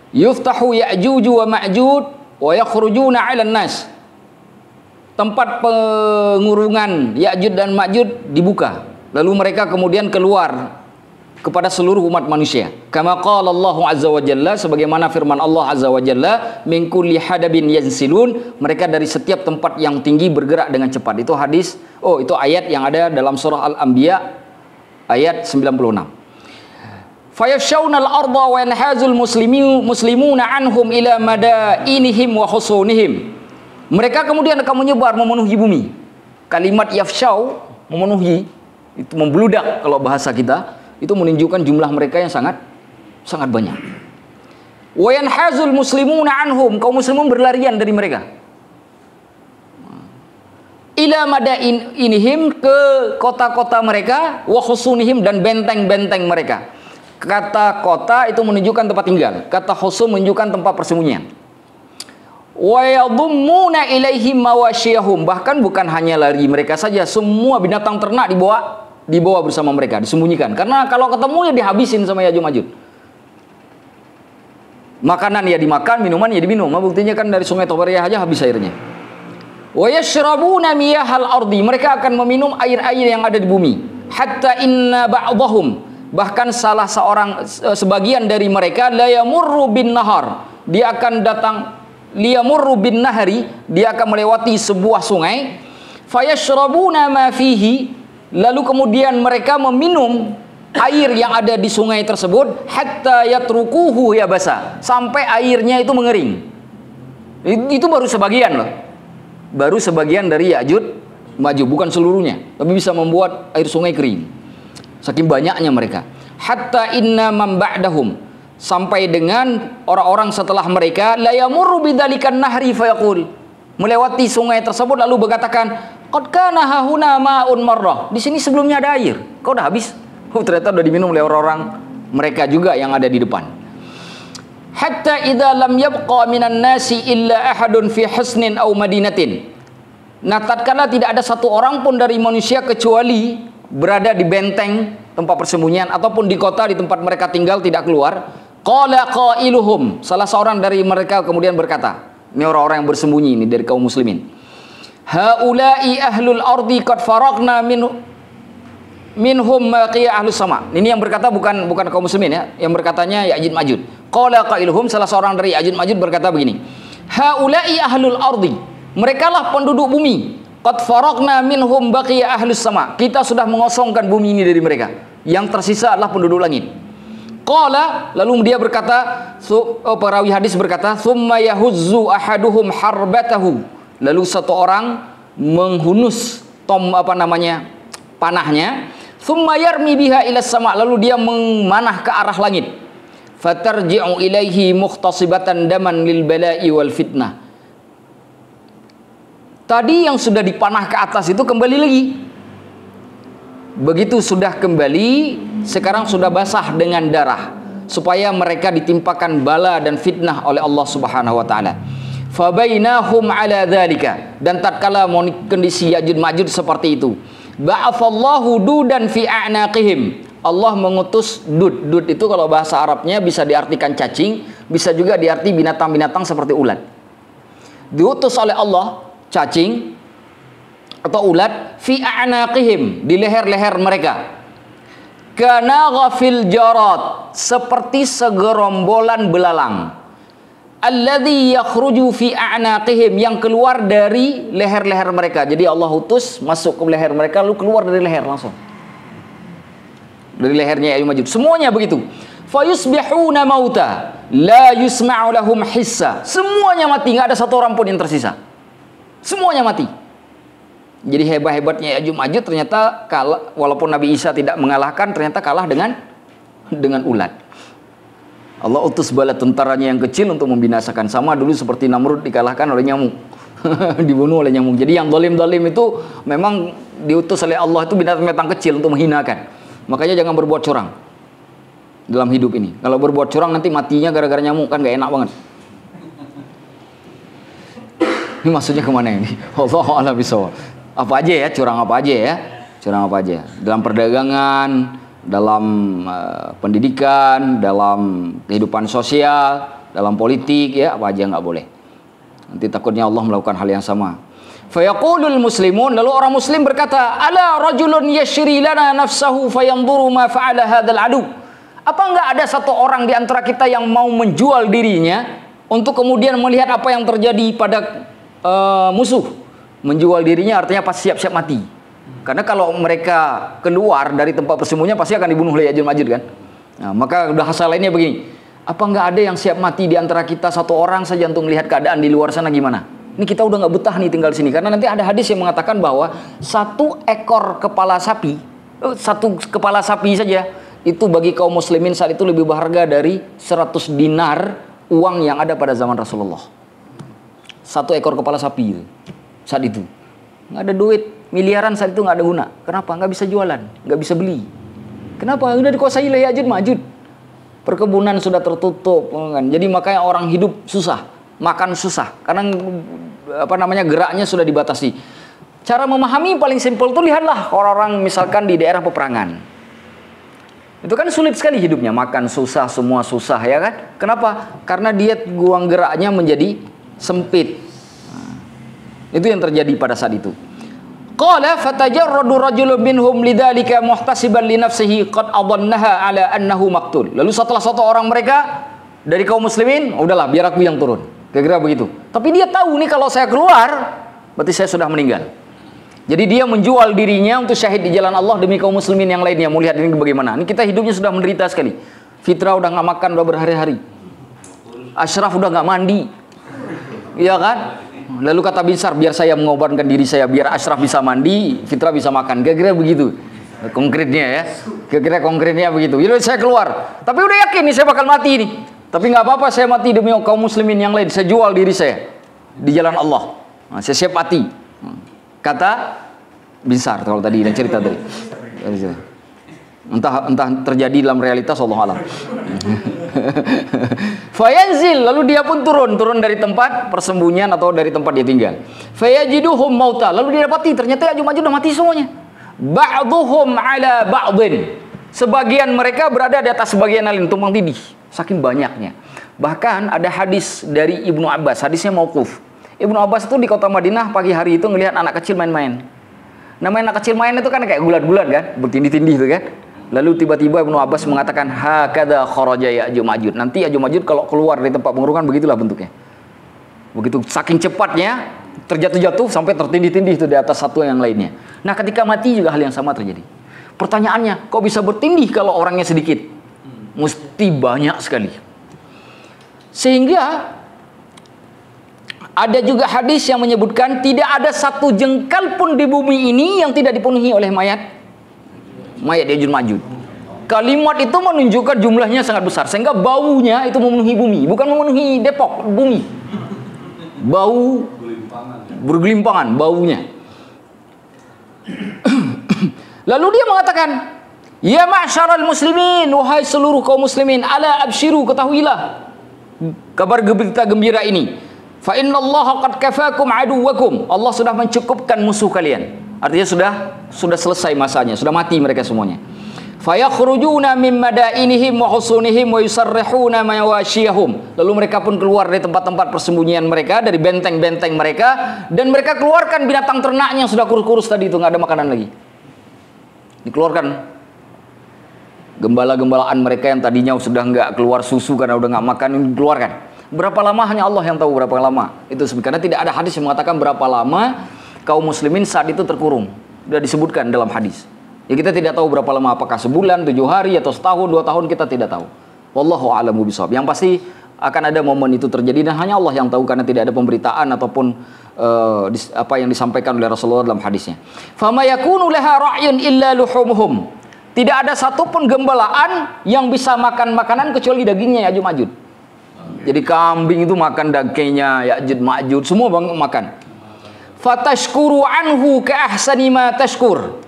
Yuftahu Ya'juj wa Ma'juj wa yakhrujuna 'alan nas. Tempat pengurungan Ya'juj dan Ma'juj dibuka, lalu mereka kemudian keluar kepada seluruh umat manusia. Kama qala Allah azza wa jalla, sebagaimana firman Allah azza wa jalla, min kulli hadabin yansilun, mereka dari setiap tempat yang tinggi bergerak dengan cepat. Itu hadis, itu ayat yang ada dalam surah Al-Anbiya ayat 96. Fayafshawna al-arda wa yanhazul muslimuna anhum ila madainihim wa husunihim. Mereka kemudian akan menyebar, memenuhi bumi. Kalimat yafshaw, memenuhi, itu membludak kalau bahasa kita, itu menunjukkan jumlah mereka yang sangat banyak. Wa yanhazul muslimuna anhum, kaum muslimun berlarian dari mereka. Ila madainihim, ke kota-kota mereka, wa husunihim, dan benteng-benteng mereka. Kata kota itu menunjukkan tempat tinggal, kata husun menunjukkan tempat persembunyian. Wa yadummuna ilaihim mawashiyahum, bahkan bukan hanya lari mereka saja, semua binatang ternak dibawa bersama mereka, disembunyikan. Karena kalau ketemu ya dihabisin sama Ya'juj Ma'juj. Makanan ya dimakan, minuman ya diminum. Buktinya kan dari sungai Tabariyah aja habis airnya. Wa yashrabuna miyahal ardi, mereka akan meminum air-air yang ada di bumi. Hatta inna ba'dahum, bahkan salah sebagian dari mereka, la yamurru bin nahar, dia akan datang, liyamurru bin nahari, dia akan melewati sebuah sungai, fayashrabuna ma fihi, lalu kemudian mereka meminum air yang ada di sungai tersebut, hatta yatrukuhu yabasa, sampai airnya itu mengering. Itu baru sebagian loh, baru sebagian dari Ya'juj Ma'juj, bukan seluruhnya, tapi bisa membuat air sungai kering, saking banyaknya mereka. Hatta inna man ba'dahum, sampai dengan orang-orang setelah mereka, la yamurru bidzalikan nahri fayaqul, melewati sungai tersebut lalu berkatakan, qad kana hahuna ma'un marrah, di sini sebelumnya ada air, kok udah habis? Ternyata udah diminum oleh orang-orang mereka juga yang ada di depan. Hatta idza lam yabqa minan nasi illa ahadun fi husnin aw madinatin, nah tatkala tidak ada satu orang pun dari manusia kecuali berada di benteng tempat persembunyian ataupun di kota di tempat mereka tinggal tidak keluar, qala qailuhum, salah seorang dari mereka kemudian berkata, ini orang-orang yang bersembunyi ini dari kaum muslimin, haula'i ahlul ardi qad faraqna minhum maqiya ahlus sama. Ini yang berkata bukan kaum muslimin ya, yang berkatanya Ya'juj Ma'juj. Qala qailuhum, salah seorang dari Ya'juj Ma'juj berkata begini, haula'i ahlul ardi, merekalah penduduk bumi, qad faraqna minhum baqiya ahlus sama, kita sudah mengosongkan bumi ini dari mereka, yang tersisa adalah penduduk langit. Qala, lalu dia berkata, perawi hadis berkata, thumma yahuzzu ahaduhum harbatahu, lalu satu orang menghunus panahnya, thumma yarmi biha ila sama, lalu dia memanah ke arah langit, fatarji'u ilaihi mukhtasibatan daman lil bala'i wal fitnah. Tadi yang sudah dipanah ke atas itu kembali lagi. Begitu sudah kembali, sekarang sudah basah dengan darah, supaya mereka ditimpakan bala dan fitnah oleh Allah Subhanahu wa taala. Fabainahum ala dzalika, dan tatkala kondisi Ya'juj Ma'juj seperti itu, ba'atsallahu dudan fi a'naqihim, Allah mengutus dud. Dud itu kalau bahasa Arabnya bisa diartikan cacing, bisa juga diarti binatang-binatang seperti ulat. Diutus oleh Allah cacing atau ulat, fi a'naqihim, di leher-leher mereka, kana ghafil jarad, seperti segerombolan belalang, alladzi yakhruju fi a'naqihim, yang keluar dari leher-leher mereka. Jadi Allah utus masuk ke leher mereka, lalu keluar dari leher langsung, dari lehernya Ya'juj Ma'juj, semuanya begitu. Fayusbihuna mauta la yusma'u lahum hissa, semuanya mati, nggak ada satu orang pun yang tersisa, semuanya mati. Jadi hebat-hebatnya Ya'juj Ma'juj ternyata kalah, walaupun Nabi Isa tidak mengalahkan, ternyata kalah dengan ulat. Allah utus bala tentaranya yang kecil untuk membinasakan, sama dulu seperti Namrud dikalahkan oleh nyamuk. Dibunuh oleh nyamuk. Jadi yang dolim-dolim itu memang diutus oleh Allah, itu binatang-binatang kecil untuk menghinakan. Makanya jangan berbuat curang dalam hidup ini. Kalau berbuat curang nanti matinya gara-gara nyamuk, kan gak enak banget. Ini maksudnya kemana ini? Allah a'lam bishawab. Apa aja ya, curang apa aja ya, curang apa aja. Dalam perdagangan, dalam pendidikan, dalam kehidupan sosial, dalam politik ya, apa aja nggak boleh. Nanti takutnya Allah melakukan hal yang sama. Fayaqulul muslimun, lalu orang muslim berkata, ala rajulun yashri lana nafsahu fayanzuru ma fa'ala hadzal adu. Apa enggak ada satu orang di antara kita yang mau menjual dirinya untuk kemudian melihat apa yang terjadi pada musuh? Menjual dirinya artinya pas siap-siap mati. Karena kalau mereka keluar dari tempat persembunyian pasti akan dibunuh oleh Ya'juj Ma'juj kan. Nah, maka udah asal lainnya begini. Apa enggak ada yang siap mati di antara kita satu orang saja untuk melihat keadaan di luar sana gimana? Ini kita udah nggak betah nih tinggal di sini, karena nanti ada hadis yang mengatakan bahwa satu kepala sapi saja itu bagi kaum muslimin saat itu lebih berharga dari 100 dinar uang yang ada pada zaman Rasulullah. Satu ekor kepala sapi saat itu nggak ada duit miliaran, saat itu nggak ada guna. Kenapa? Nggak bisa jualan, nggak bisa beli. Kenapa? Udah dikuasai oleh Ya'juj Ma'juj. Perkebunan sudah tertutup kan. Jadi makanya orang hidup susah, makan susah, karena geraknya sudah dibatasi. Cara memahami paling simpel tuh, lihatlah orang-orang misalkan di daerah peperangan. Itu kan sulit sekali hidupnya, makan susah, semua susah ya kan? Kenapa? Karena dia ruang geraknya menjadi sempit. Itu yang terjadi pada saat itu. Qala fatajarradu rajulun minhum lidzalika muhtasiban li nafsihi qad adhannaha ala annahu maqtul. Lalu setelah satu orang mereka dari kaum muslimin, udahlah biar aku yang turun. Kira-kira begitu. Tapi dia tahu nih kalau saya keluar berarti saya sudah meninggal. Jadi dia menjual dirinya untuk syahid di jalan Allah demi kaum muslimin yang lainnya. Mau lihat ini bagaimana. Ini kita hidupnya sudah menderita sekali. Fitra udah nggak makan udah berhari-hari. Ashraf udah nggak mandi. Iya kan? Lalu kata Binsar, biar saya mengorbankan diri saya, biar Ashraf bisa mandi, Fitra bisa makan. Kira-kira begitu konkretnya ya. Kira-kira konkretnya begitu. Jadi saya keluar, tapi udah yakin nih saya bakal mati nih. Tapi nggak apa-apa, saya mati demi kaum muslimin yang lain. Saya jual diri saya di jalan Allah. Nah, saya siap mati. Kata Binsar kalau tadi dan cerita tadi. Entah terjadi dalam realitas, Allah alam. Fayanzil, lalu dia pun turun dari tempat persembunyian atau dari tempat dia tinggal. Fayajiduhum mauta, lalu dia dapati ternyata Ya'juj Ma'juj udah mati semuanya. Ba'dhuhum ala ba'dhin, sebagian mereka berada di atas sebagian lain, tumpang tindih, saking banyaknya. Bahkan ada hadis dari Ibnu Abbas, hadisnya mauquf. Ibnu Abbas itu di kota Madinah pagi hari itu ngelihat anak kecil main-main. Namanya anak kecil main itu kan kayak gulat-gulat kan, bertindih-tindih itu kan. Lalu tiba-tiba Ibnu Abbas mengatakan, hakadha kharaja Ya'juj Ma'juj. Nanti Ya'juj Ma'juj kalau keluar dari tempat pengurukan begitulah bentuknya. Begitu saking cepatnya terjatuh-jatuh sampai tertindih-tindih itu di atas satu yang lainnya. Nah, ketika mati juga hal yang sama terjadi. Pertanyaannya, kok bisa bertindih kalau orangnya sedikit? Mesti banyak sekali. Sehingga ada juga hadis yang menyebutkan tidak ada satu jengkal pun di bumi ini yang tidak dipenuhi oleh mayat Ya'juj Ma'juj. Kalimat itu menunjukkan jumlahnya sangat besar sehingga baunya itu memenuhi bumi, bukan memenuhi Depok, bumi. Bau bergelimpangan baunya. Lalu dia mengatakan, ya ma'syaral muslimin, wahai seluruh kaum muslimin, ala absyiru, ketahuilah kabar berita gembira ini. Fa innallaha qad kafakum aduwakum, Allah sudah mencukupkan musuh kalian. Artinya sudah selesai masanya, sudah mati mereka semuanya. Fayakhrujuna min madainihim wa husunihim wa yusarrihuna mawashiyahum. Lalu mereka pun keluar dari tempat-tempat persembunyian mereka, dari benteng-benteng mereka, dan mereka keluarkan binatang ternaknya yang sudah kurus-kurus tadi itu, nggak ada makanan lagi. Dikeluarkan gembala-gembalaan mereka yang tadinya sudah nggak keluar susu karena udah nggak makan, ini dikeluarkan. Berapa lama hanya Allah yang tahu berapa lama. Itu karena tidak ada hadis yang mengatakan berapa lama kaum muslimin saat itu terkurung. Sudah disebutkan dalam hadis. Ya kita tidak tahu berapa lama, apakah sebulan, 7 hari, atau setahun, 2 tahun, kita tidak tahu. Wallahu a'lamu bishawab. Yang pasti akan ada momen itu terjadi dan hanya Allah yang tahu karena tidak ada pemberitaan ataupun apa yang disampaikan oleh Rasulullah dalam hadisnya. Fama yakunu laha ra'yun illa luhumuhum. Tidak ada satupun gembalaan yang bisa makan makanan kecuali dagingnya Ya'juj Ma'juj. Jadi kambing itu makan dagingnya Ya'juj Ma'juj, semua makan. Fatashkuru anhu ka ahsani ma tashkur.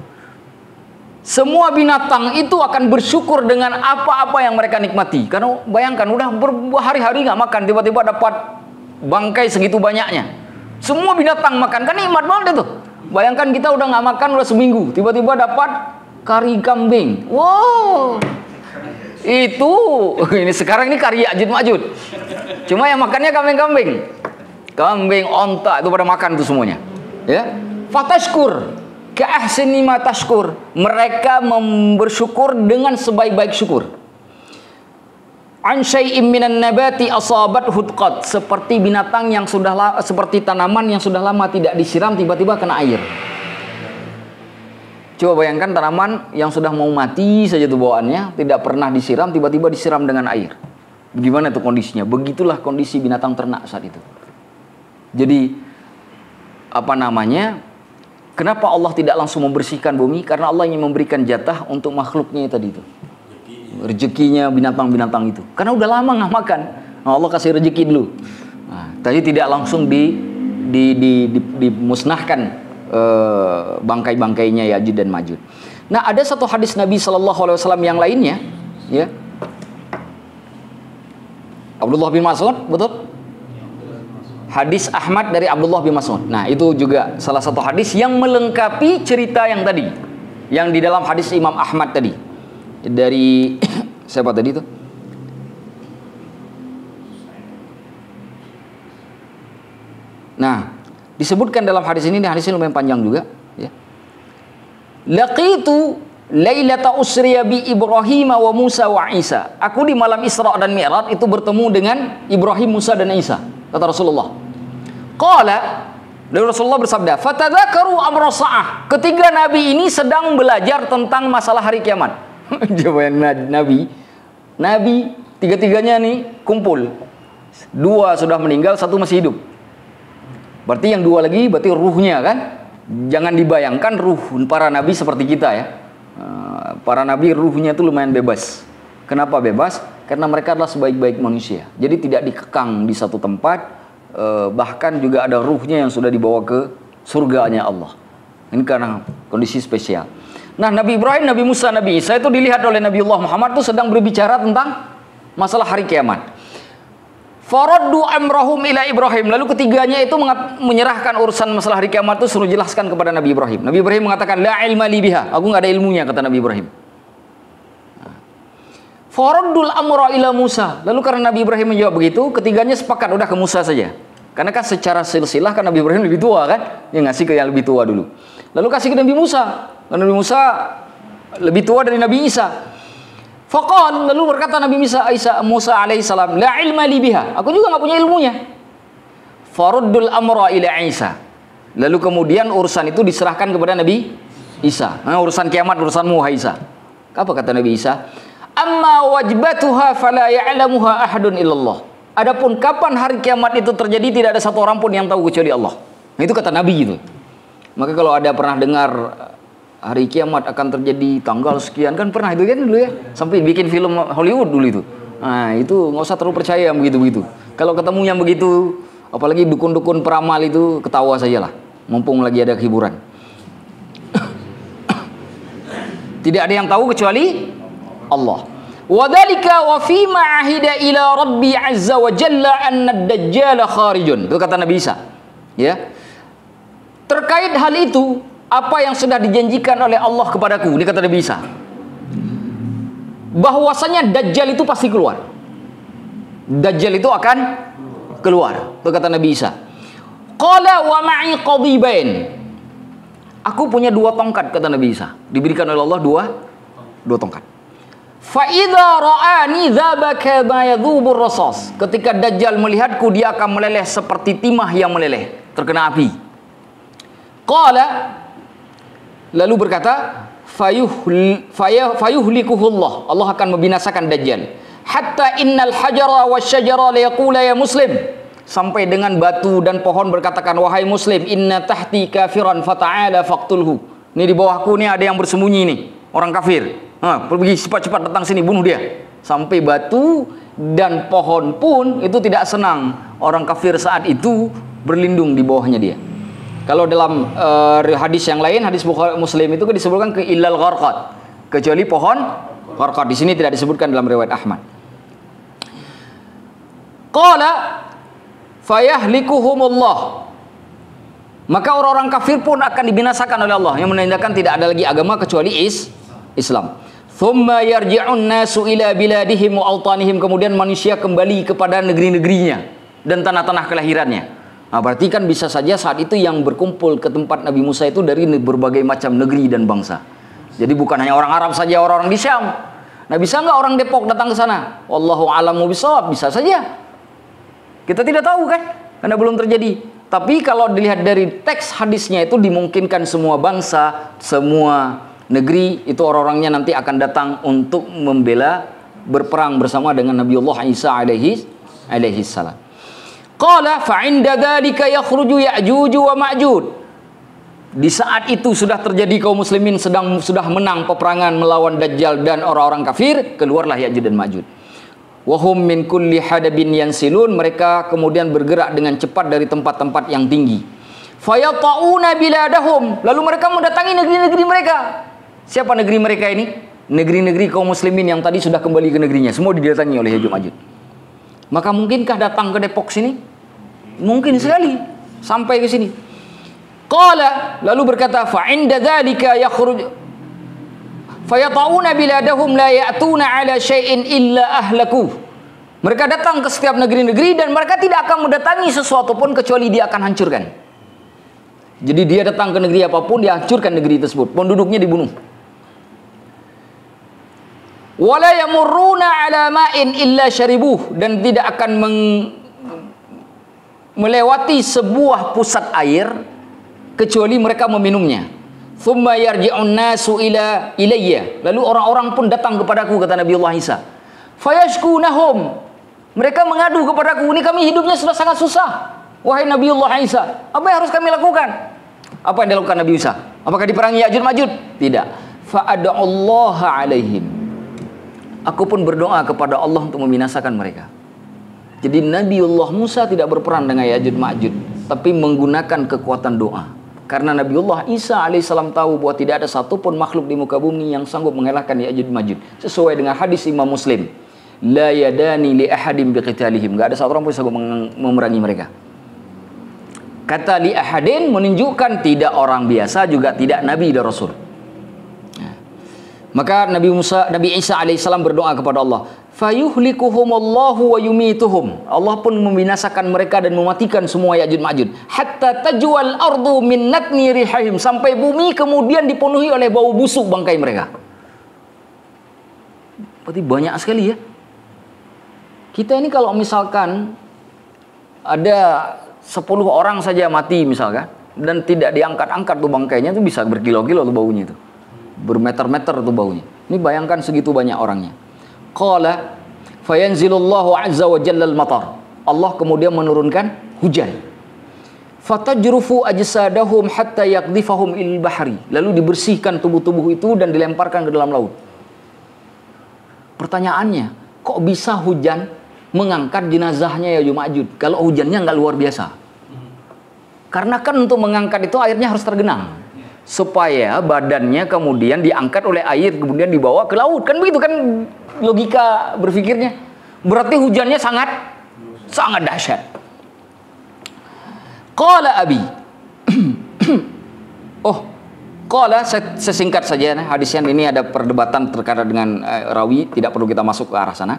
Semua binatang itu akan bersyukur dengan apa-apa yang mereka nikmati. Karena bayangkan udah berhari-hari nggak makan, tiba-tiba dapat bangkai segitu banyaknya. Semua binatang makan, kan nikmat banget itu. Bayangkan kita udah nggak makan udah seminggu, tiba-tiba dapat kari kambing. Wow, itu ini sekarang ini kari Ya'juj Ma'juj. Cuma yang makannya kambing-kambing, kambing, onta itu pada makan itu semuanya. Ya, fatashkur ka ahsani ma tashkur. Mereka bersyukur dengan sebaik-baik syukur. An syai'im minan nabati asabat hudqat, seperti binatang yang sudah seperti tanaman yang sudah lama tidak disiram tiba-tiba kena air. Coba bayangkan tanaman yang sudah mau mati saja tuh bawaannya, tidak pernah disiram, tiba-tiba disiram dengan air. Bagaimana tuh kondisinya? Begitulah kondisi binatang ternak saat itu. Jadi apa namanya? Kenapa Allah tidak langsung membersihkan bumi? Karena Allah ingin memberikan jatah untuk makhluknya tadi itu. Rezekinya binatang-binatang itu. Karena udah lama nggak makan. Nah, Allah kasih rezeki dulu. Nah, tadi tidak langsung dimusnahkan bangkai-bangkainya Ya'juj dan Ma'juj. Nah, ada satu hadis Nabi SAW yang lainnya, ya. Abdullah bin Mas'ud, betul? Hadis Ahmad dari Abdullah bin Mas'ud. Nah, itu juga salah satu hadis yang melengkapi cerita yang tadi, yang di dalam hadis Imam Ahmad tadi. Dari siapa tadi itu? Nah, disebutkan dalam hadis ini lumayan panjang juga, ya. Laqitu lailata usriya bi Ibrahim wa Musa wa Isa. Aku di malam Isra dan Mi'raj itu bertemu dengan Ibrahim, Musa dan Isa, kata Rasulullah. Qala, lalu Rasulullah bersabda, "Fatadzakaru amra sa'ah." Ketiga nabi ini sedang belajar tentang masalah hari kiamat. Coba nabi tiga-tiganya nih kumpul. Dua sudah meninggal, satu masih hidup. Berarti yang dua lagi berarti ruhnya kan. Jangan dibayangkan ruh para nabi seperti kita ya. Para nabi ruhnya itu lumayan bebas. Kenapa bebas? Karena mereka adalah sebaik-baik manusia. Jadi tidak dikekang di satu tempat. Bahkan juga ada ruhnya yang sudah dibawa ke surganya Allah. Ini karena kondisi spesial. Nah, Nabi Ibrahim, Nabi Musa, Nabi Isa itu dilihat oleh Nabiullah Muhammad itu sedang berbicara tentang masalah hari kiamat. Faraddu amrahum ila Ibrahim. Lalu ketiganya itu menyerahkan urusan masalah hari kiamat itu suruh jelaskan kepada Nabi Ibrahim. Nabi Ibrahim mengatakan, la ilma li biha. Aku nggak ada ilmunya, kata Nabi Ibrahim. Faraddul amra ila Musa. Lalu karena Nabi Ibrahim menjawab begitu, ketiganya sepakat udah ke Musa saja. Karena kan secara silsilah kan Nabi Ibrahim lebih tua kan, dia ngasih ke yang lebih tua dulu. Lalu kasih ke Nabi Musa. Karena Nabi Musa lebih tua dari Nabi Isa. Faqal, lalu berkata Nabi Musa alaihissalam, la ilma li biha. Aku juga nggak punya ilmunya. Faruddul amra ila Isa. Lalu kemudian urusan itu diserahkan kepada Nabi Isa. Nah, urusan kiamat urusanmu wahai Isa. Apa kata Nabi Isa? Amma wajbatuha fala ya'lamuha ahadun illallah. Adapun kapan hari kiamat itu terjadi tidak ada satu orang pun yang tahu kecuali Allah. Nah, itu kata Nabi itu. Maka kalau ada pernah dengar hari kiamat akan terjadi tanggal sekian, kan pernah itu kan dulu ya, sampai bikin film Hollywood dulu itu. Nah, itu nggak usah terlalu percaya yang begitu-begitu. Kalau ketemu yang begitu, apalagi dukun-dukun peramal itu, ketawa sajalah, mumpung lagi ada hiburan. Tidak ada yang tahu kecuali Allah. Wadhalika wa fi ma'ahida ila rabbi azza wa jalla anna ad-dajjal kharijun. Itu kata Nabi Isa. Ya. Terkait hal itu, apa yang sudah dijanjikan oleh Allah kepadaku, ini kata Nabi Isa, bahwasanya Dajjal itu pasti keluar. Dajjal itu akan keluar. Itu kata Nabi Isa. Qala wa ma'i qadibain. Aku punya dua tongkat, kata Nabi Isa. Diberikan oleh Allah dua tongkat. Fa idza ra'ani dzabaka ma yadhubur rasas. Ketika Dajjal melihatku, dia akan meleleh seperti timah yang meleleh, terkena api. Qala, lalu berkata, fayuhlikuhullah. Allah akan membinasakan Dajjal. Hatta innal hajara wasyajara liyaqula ya muslim. Sampai dengan batu dan pohon berkatakan, wahai muslim, inna tahti kafiran fata'ala faqtulhu. Ini di bawahku nih ada yang bersembunyi nih, orang kafir. Pergi cepat-cepat datang sini, bunuh dia. Sampai batu dan pohon pun itu tidak senang orang kafir saat itu berlindung di bawahnya dia. Kalau dalam hadis yang lain, hadis Bukhari Muslim itu disebutkan ke illal gharqad, kecuali pohon gharqad. Di sini tidak disebutkan dalam riwayat Ahmad. Qala fayahlikuhumullah. Maka orang-orang kafir pun akan dibinasakan oleh Allah, yang menandakan tidak ada lagi agama kecuali Islam. Thumma yarji'un nasu ila biladihim wa awtanihim. Kemudian manusia kembali kepada negeri-negerinya dan tanah-tanah kelahirannya. Nah, berarti kan bisa saja saat itu yang berkumpul ke tempat Nabi Musa itu dari berbagai macam negeri dan bangsa. Jadi bukan hanya orang Arab saja, orang-orang di Syam. Nah, bisa nggak orang Depok datang ke sana? Wallahu a'lamu bishawab, bisa saja. Kita tidak tahu kan, karena belum terjadi. Tapi kalau dilihat dari teks hadisnya itu dimungkinkan semua bangsa, semua negeri itu orang-orangnya nanti akan datang untuk membela berperang bersama dengan Nabiullah Isa alaihi salam. Qala fa 'inda dzalika yakhruju Ya'juj wa Ma'juj. Di saat itu sudah terjadi kaum muslimin sudah menang peperangan melawan Dajjal dan orang-orang kafir, keluarlah Ya'juj dan Ma'juj. Wa hum min kulli hadabin yansilun, mereka kemudian bergerak dengan cepat dari tempat-tempat yang tinggi. Fayata'una biladahum, lalu mereka mendatangi negeri-negeri mereka. Siapa negeri mereka ini? Negeri-negeri kaum muslimin yang tadi sudah kembali ke negerinya, semua didatangi oleh Ya'juj Ma'juj. Maka mungkinkah datang ke Depok sini? Mungkin sekali sampai ke sini. Qala, lalu berkata fa 'inda dzalika yakhruj fayata'una biladahum la ya'tuna 'ala syai'in illa ahlaku. Mereka datang ke setiap negeri-negeri dan mereka tidak akan mendatangi sesuatu pun kecuali dia akan hancurkan. Jadi dia datang ke negeri apapun, dia hancurkan negeri tersebut, penduduknya dibunuh. Wala yamurruna 'ala ma'in illa syaribuh, dan tidak akan melewati sebuah pusat air kecuali mereka meminumnya. Thumma yarji'un nasu ilayya, lalu orang-orang pun datang kepadaku, kata Nabiullah Isa. Fayashkunahum, mereka mengadu kepadaku, ini kami hidupnya sudah sangat susah. Wahai Nabiullah Isa, apa yang harus kami lakukan? Apa yang dilakukan Nabi Isa? Apakah diperangi Ya'juj Ma'juj? Tidak. Fa'ada'ullaha alaihim, aku pun berdoa kepada Allah untuk membinasakan mereka. Jadi Nabiullah Musa tidak berperang dengan Ya'juj Ma'juj, tapi menggunakan kekuatan doa. Karena Nabiullah Isa alaihissalam tahu bahwa tidak ada satupun makhluk di muka bumi yang sanggup mengalahkan Ya'juj Ma'juj. Sesuai dengan hadis Imam Muslim, la yadani li ahadim biqitalihim, enggak ada satu orang pun sanggup memerangi mereka. Kata li ahadin menunjukkan tidak orang biasa, juga tidak nabi dan rasul. Maka Nabi Isa alaihissalam berdoa kepada Allah, fayuhlikuhumullahu wa yumituhum, Allah pun membinasakan mereka dan mematikan semua Ya'juj Ma'juj. Hatta tajwal ardu min natni rihahim, sampai bumi kemudian dipenuhi oleh bau busuk bangkai mereka. Berarti banyak sekali ya. Kita ini kalau misalkan ada 10 orang saja mati misalkan, dan tidak diangkat-angkat tuh bangkainya, itu bisa berkilo-kilo tuh baunya itu, bermeter-meter tuh baunya. Ini bayangkan segitu banyak orangnya. Qala fayanzilullahu azza wa jalla al-matar, Allah kemudian menurunkan hujan. Fatajrufu ajsadahum hatta yaqdhifahum il bahri, lalu dibersihkan tubuh-tubuh itu dan dilemparkan ke dalam laut. Pertanyaannya, kok bisa hujan mengangkat jenazahnya Ya'juj Ma'juj kalau hujannya nggak luar biasa? Karena kan untuk mengangkat itu airnya harus tergenang, supaya badannya kemudian diangkat oleh air kemudian dibawa ke laut, kan begitu kan logika berpikirnya. Berarti hujannya sangat dahsyat. Qala abi qala, sesingkat saja hadisnya ini, ada perdebatan terkait dengan rawi, tidak perlu kita masuk ke arah sana.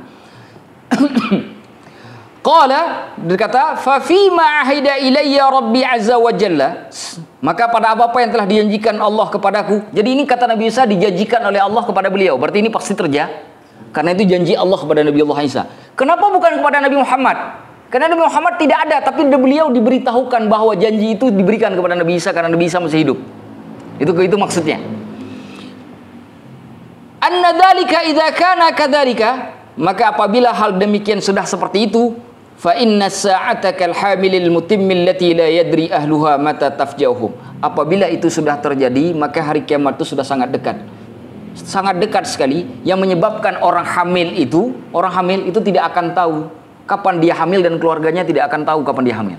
Qala, berkata, fa fima ahida ilayya rabbi azza wa jalla, maka pada apa yang telah dijanjikan Allah kepadaku. Jadi ini kata Nabi Isa dijanjikan oleh Allah kepada beliau, berarti ini pasti terjadi, karena itu janji Allah kepada Nabi Allah Isa. Kenapa bukan kepada Nabi Muhammad? Karena Nabi Muhammad tidak ada, tapi beliau diberitahukan bahwa janji itu diberikan kepada Nabi Isa karena Nabi Isa masih hidup. Itu maksudnya. Anna dzalika idza kana kadzalika, maka apabila hal demikian sudah seperti itu, fa inna sa'ata kal hamilil mutimmil lati la yadri ahluha mata tafjauhum, apabila itu sudah terjadi, maka hari kiamat itu sudah sangat dekat. Sangat dekat sekali, yang menyebabkan orang hamil itu tidak akan tahu kapan dia hamil, dan keluarganya tidak akan tahu kapan dia hamil.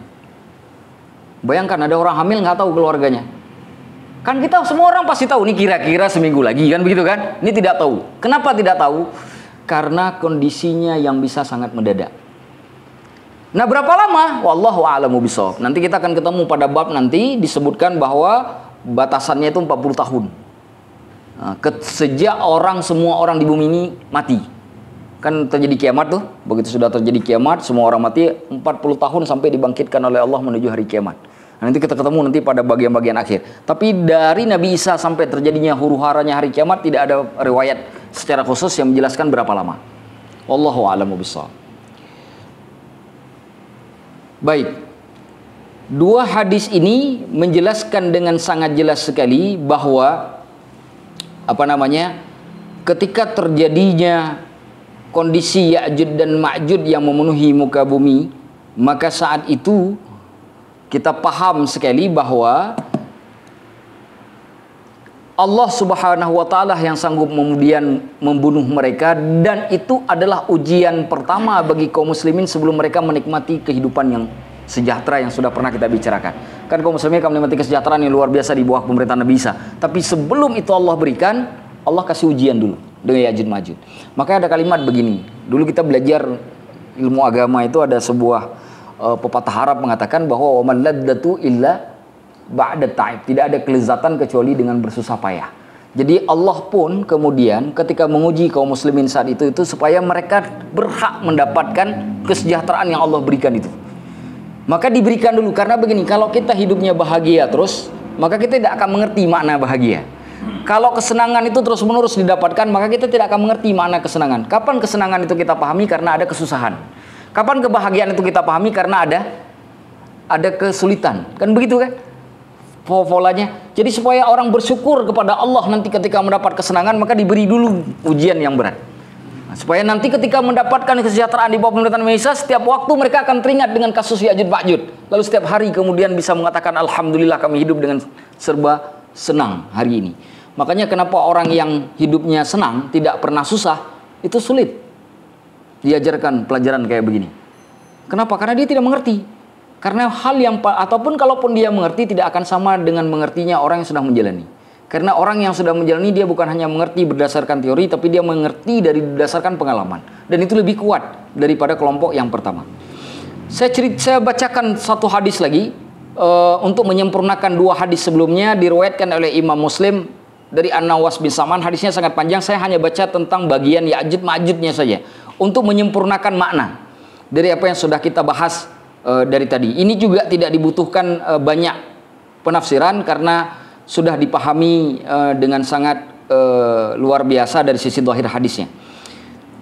Bayangkan ada orang hamil nggak tahu keluarganya. Kan kita semua orang pasti tahu, ini kira-kira seminggu lagi, kan begitu kan? Ini tidak tahu. Kenapa tidak tahu? Karena kondisinya yang bisa sangat mendadak. Nah, berapa lama? Wallahu a'lamu bishawab. Nanti kita akan ketemu pada bab nanti disebutkan bahwa batasannya itu 40 tahun. Nah, sejak semua orang di bumi ini mati. Kan terjadi kiamat tuh. Begitu sudah terjadi kiamat, semua orang mati 40 tahun sampai dibangkitkan oleh Allah menuju hari kiamat. Nanti kita ketemu nanti pada bagian-bagian akhir. Tapi dari Nabi Isa sampai terjadinya huru-haranya hari kiamat tidak ada riwayat secara khusus yang menjelaskan berapa lama. Wallahu a'lamu bishawab. Baik. Dua hadis ini menjelaskan dengan sangat jelas sekali bahwa ketika terjadinya kondisi Ya'juj dan Ma'juj yang memenuhi muka bumi, maka saat itu kita paham sekali bahwa Allah Subhanahu wa taala yang sanggup kemudian membunuh mereka, dan itu adalah ujian pertama bagi kaum muslimin sebelum mereka menikmati kehidupan yang sejahtera yang sudah pernah kita bicarakan. Kan kaum muslimin akan menikmati kesejahteraan yang luar biasa di bawah pemerintahan Nabi Isa. Tapi sebelum itu Allah berikan, Allah kasih ujian dulu dengan Ya'juj Ma'juj. Makanya ada kalimat begini. Dulu kita belajar ilmu agama itu ada sebuah pepatah Arab mengatakan bahwa waman laddatu illa ba'da ta'ib. Tidak ada kelezatan kecuali dengan bersusah payah. Jadi Allah pun kemudian ketika menguji kaum muslimin saat itu supaya mereka berhak mendapatkan kesejahteraan yang Allah berikan itu. Maka diberikan dulu, karena begini, kalau kita hidupnya bahagia terus, maka kita tidak akan mengerti makna bahagia. Kalau kesenangan itu terus-menerus didapatkan, maka kita tidak akan mengerti makna kesenangan. Kapan kesenangan itu kita pahami? Karena ada kesusahan. Kapan kebahagiaan itu kita pahami? Karena ada kesulitan. Kan begitu kan? Polanya. Jadi supaya orang bersyukur kepada Allah nanti ketika mendapat kesenangan, maka diberi dulu ujian yang berat. Nah, supaya nanti ketika mendapatkan kesejahteraan di bawah pemerintahan Nabi Isa, setiap waktu mereka akan teringat dengan kasus Ya'juj Ma'juj. Lalu setiap hari kemudian bisa mengatakan alhamdulillah kami hidup dengan serba senang hari ini. Makanya kenapa orang yang hidupnya senang, tidak pernah susah, itu sulit diajarkan pelajaran kayak begini. Kenapa? Karena dia tidak mengerti. Karena hal yang, ataupun kalaupun dia mengerti, tidak akan sama dengan mengertinya orang yang sedang menjalani. Karena orang yang sudah menjalani, dia bukan hanya mengerti berdasarkan teori, tapi dia mengerti dari berdasarkan pengalaman. Dan itu lebih kuat daripada kelompok yang pertama. Saya bacakan satu hadis lagi untuk menyempurnakan dua hadis sebelumnya, diriwayatkan oleh Imam Muslim dari An-Nawas bin Saman. Hadisnya sangat panjang, saya hanya baca tentang bagian Ya'juj Ma'jujnya saja untuk menyempurnakan makna dari apa yang sudah kita bahas dari tadi. Ini juga tidak dibutuhkan banyak penafsiran karena sudah dipahami dengan sangat luar biasa dari sisi zahir hadisnya.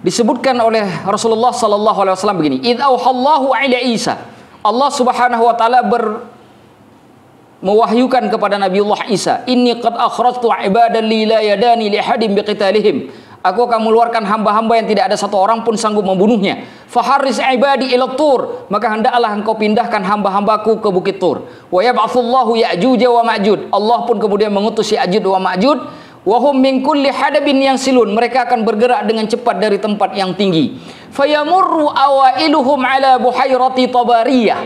Disebutkan oleh Rasulullah sallallahu alaihi wasallam begini, "Idz auhallahu ila Isa." Allah Subhanahu wa taala mewahyukan kepada Nabiullah Isa, "Inni qad akhrajtu ibadan li la yadani li ahadin biqitalihim." Aku akan mengeluarkan hamba-hamba yang tidak ada satu orang pun sanggup membunuhnya. Faharris ibadi ila Tur, maka hendaklah engkau pindahkan hamba-hambaku ke Bukit Tur. Wa yab'atsullahu Ya'juj wa Ma'juj. Allah pun kemudian mengutus Ya'juj wa Ma'juj. Wa hum min kulli hadabin yansilun. Mereka akan bergerak dengan cepat dari tempat yang tinggi. Fayamurru awailuhum ala buhairati Tabariyah.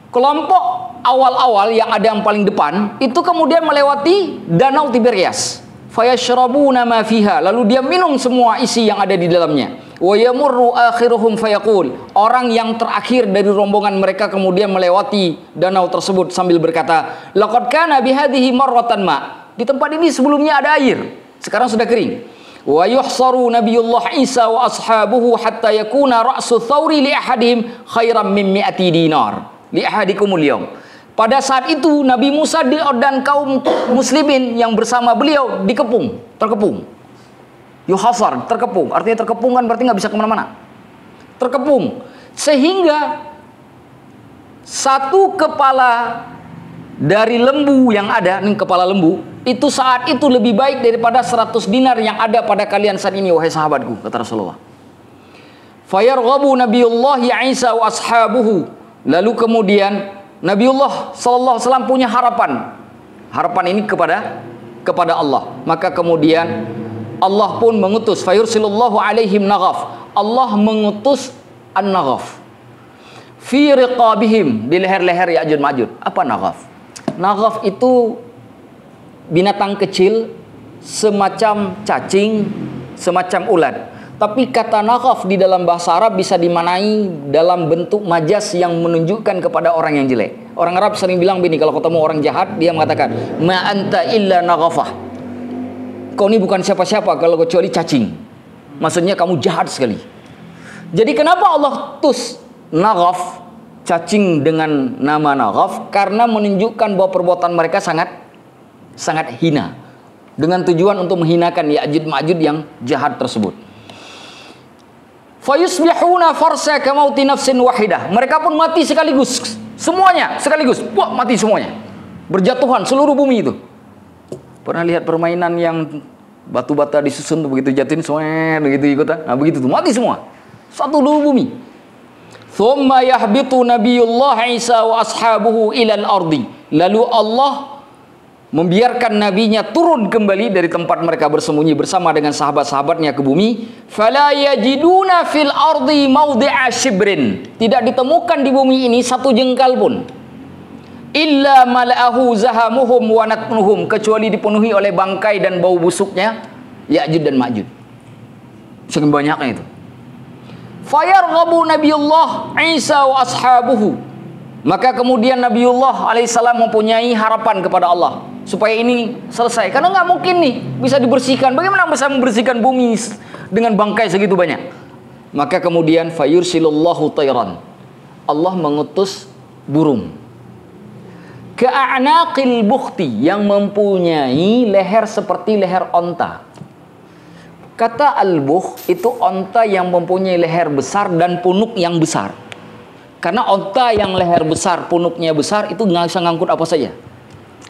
Kelompok awal-awal yang ada yang paling depan itu kemudian melewati Danau Tiberias. Fayashrabuna ma fiha, lalu dia minum semua isi yang ada di dalamnya. Wa yamurru akhiruhum fayaqul, orang yang terakhir dari rombongan mereka kemudian melewati danau tersebut sambil berkata, laqad kana bihadhihi marratan ma, di tempat ini sebelumnya ada air, sekarang sudah kering. Wa yuhsaru nabiyullah Isa wa ashabuhu hatta yakuna ra'su thawri li ahadihim khairan min mi'ati dinar li ahadikumul yawm. Pada saat itu Nabi Musa dan kaum muslimin yang bersama beliau dikepung, terkepung. Yuhasar, terkepung. Artinya terkepung kan berarti nggak bisa kemana-mana. Terkepung. Sehingga satu kepala dari lembu yang ada, nih kepala lembu, itu saat itu lebih baik daripada 100 dinar yang ada pada kalian saat ini, wahai sahabatku, kata Rasulullah. Fayarghabu Nabiyullah Isa wa ashabuhu. Lalu kemudian Nabiullah sallallahu alaihi wasallam punya harapan. Harapan ini kepada Allah. Maka kemudian Allah pun mengutus fayursilullahu alaihim naghaf. Allah mengutus an-naghaf fi riqabihim, di leher-leher Ya'juj Ma'juj. Apa naghaf? Naghaf itu binatang kecil semacam cacing, semacam ulat. Tapi kata naghaf di dalam bahasa Arab bisa dimaknai dalam bentuk majas yang menunjukkan kepada orang yang jelek. Orang Arab sering bilang begini, kalau ketemu orang jahat dia mengatakan ma anta illa naghafah. Kau ini bukan siapa-siapa kalau kecuali cacing. Maksudnya kamu jahat sekali. Jadi kenapa Allah tus naghaf, cacing dengan nama naghaf? Karena menunjukkan bahwa perbuatan mereka sangat hina. Dengan tujuan untuk menghinakan Ya'juj Ma'juj yang jahat tersebut. Fayusbihuna farsa kamauti nafsin wahidah. Mereka pun mati sekaligus. Semuanya sekaligus. Wah, mati semuanya. Berjatuhan seluruh bumi itu. Pernah lihat permainan yang batu bata disusun begitu jatuhin semua begitu ikutan. Nah, begitu tuh mati semua. Satu seluruh bumi. Thumma yahbitu nabiyullah Isa wa ashabuhu ilal ardi. Lalu Allah membiarkan nabinya turun kembali dari tempat mereka bersembunyi bersama dengan sahabat-sahabatnya ke bumi. Fala yajiduna fil ardi mawdi'a shibrin. Tidak ditemukan di bumi ini satu jengkal pun. Illa mala'ahu zahamuhum wa natnuhum, kecuali dipenuhi oleh bangkai dan bau busuknya Ya'juj dan Ma'juj. Saking banyaknya itu. Fayarghabu Nabiullah Isa wa ashabuhu. Maka kemudian Nabiullah alaihissalam mempunyai harapan kepada Allah supaya ini selesai, karena nggak mungkin nih bisa dibersihkan. Bagaimana bisa membersihkan bumi dengan bangkai segitu banyak? Maka kemudian fayursilullahu tayran, Allah mengutus burung ke a'naqil bukhti, yang mempunyai leher seperti leher onta. Kata al-bukh itu onta yang mempunyai leher besar dan punuk yang besar. Karena onta yang leher besar, punuknya besar, itu nggak bisa ngangkut apa saja.